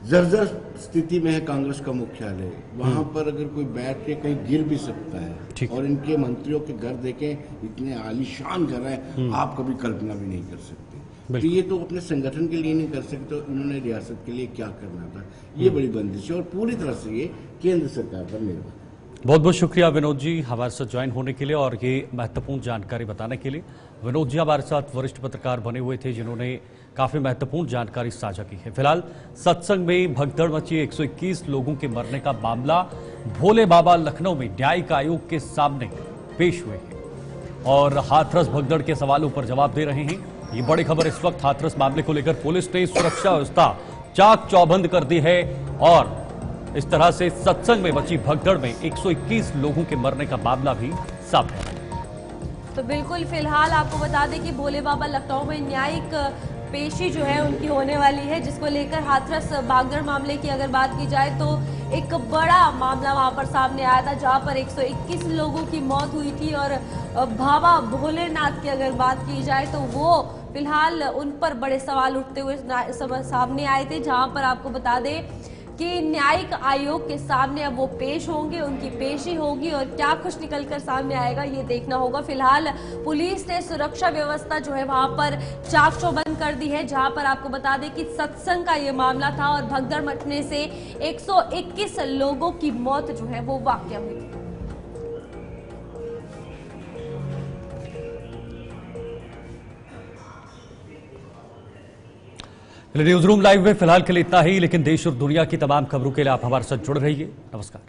जर्जर स्थिति में है कांग्रेस का मुख्यालय। वहां पर अगर कोई बैठ के कहीं गिर भी सकता है, और इनके मंत्रियों के घर देखें, इतने आलीशान घर हैं, आप कभी कल्पना भी नहीं कर सकते। तो ये तो अपने संगठन के लिए नहीं कर सकते, तो इन्होंने रियासत के लिए क्या करना था, ये बड़ी बंदिश है और पूरी तरह से ये केंद्र सरकार पर निर्भर। बहुत बहुत शुक्रिया विनोद जी हमारे साथ ज्वाइन होने के लिए और ये महत्वपूर्ण जानकारी बताने के लिए। विनोद जी हमारे साथ वरिष्ठ पत्रकार बने हुए थे जिन्होंने काफी महत्वपूर्ण जानकारी साझा की है। फिलहाल सत्संग में भगदड़ मची, 121 लोगों के मरने का मामला भोले बाबा लखनऊ में न्यायिक आयोग के सामने पेश हुए हैं और हाथरस भगदड़ के सवालों पर जवाब दे रहे हैं। ये बड़ी खबर इस वक्त, हाथरस मामले को लेकर पुलिस ने सुरक्षा व्यवस्था चाक चौबंद कर दी है और इस तरह से सत्संग में मची भगदड़ में 121 लोगों के मरने का मामला भी सामने आया। तो बिल्कुल फिलहाल आपको बता दें कि भोले बाबा लखनऊ में न्यायिक पेशी जो है उनकी होने वाली है, जिसको लेकर हाथरस भागदड़ मामले की अगर बात की जाए तो एक बड़ा मामला वहां पर सामने आया था, जहां पर 121 लोगों की मौत हुई थी। और बाबा भोलेनाथ की अगर बात की जाए तो वो फिलहाल उन पर बड़े सवाल उठते हुए सामने आए थे, जहां पर आपको बता दें कि न्यायिक आयोग के सामने अब वो पेश होंगे, उनकी पेशी होगी और क्या कुछ निकलकर सामने आएगा ये देखना होगा। फिलहाल पुलिस ने सुरक्षा व्यवस्था जो है वहां पर चाक चौबंद कर दी है, जहां पर आपको बता दें कि सत्संग का ये मामला था और भगदड़ मचने से 121 लोगों की मौत जो है वो वाकया हुई। न्यूज रूम लाइव में फिलहाल के लिए इतना ही, लेकिन देश और दुनिया की तमाम खबरों के लिए आप हमारे साथ जुड़ रहिए। नमस्कार।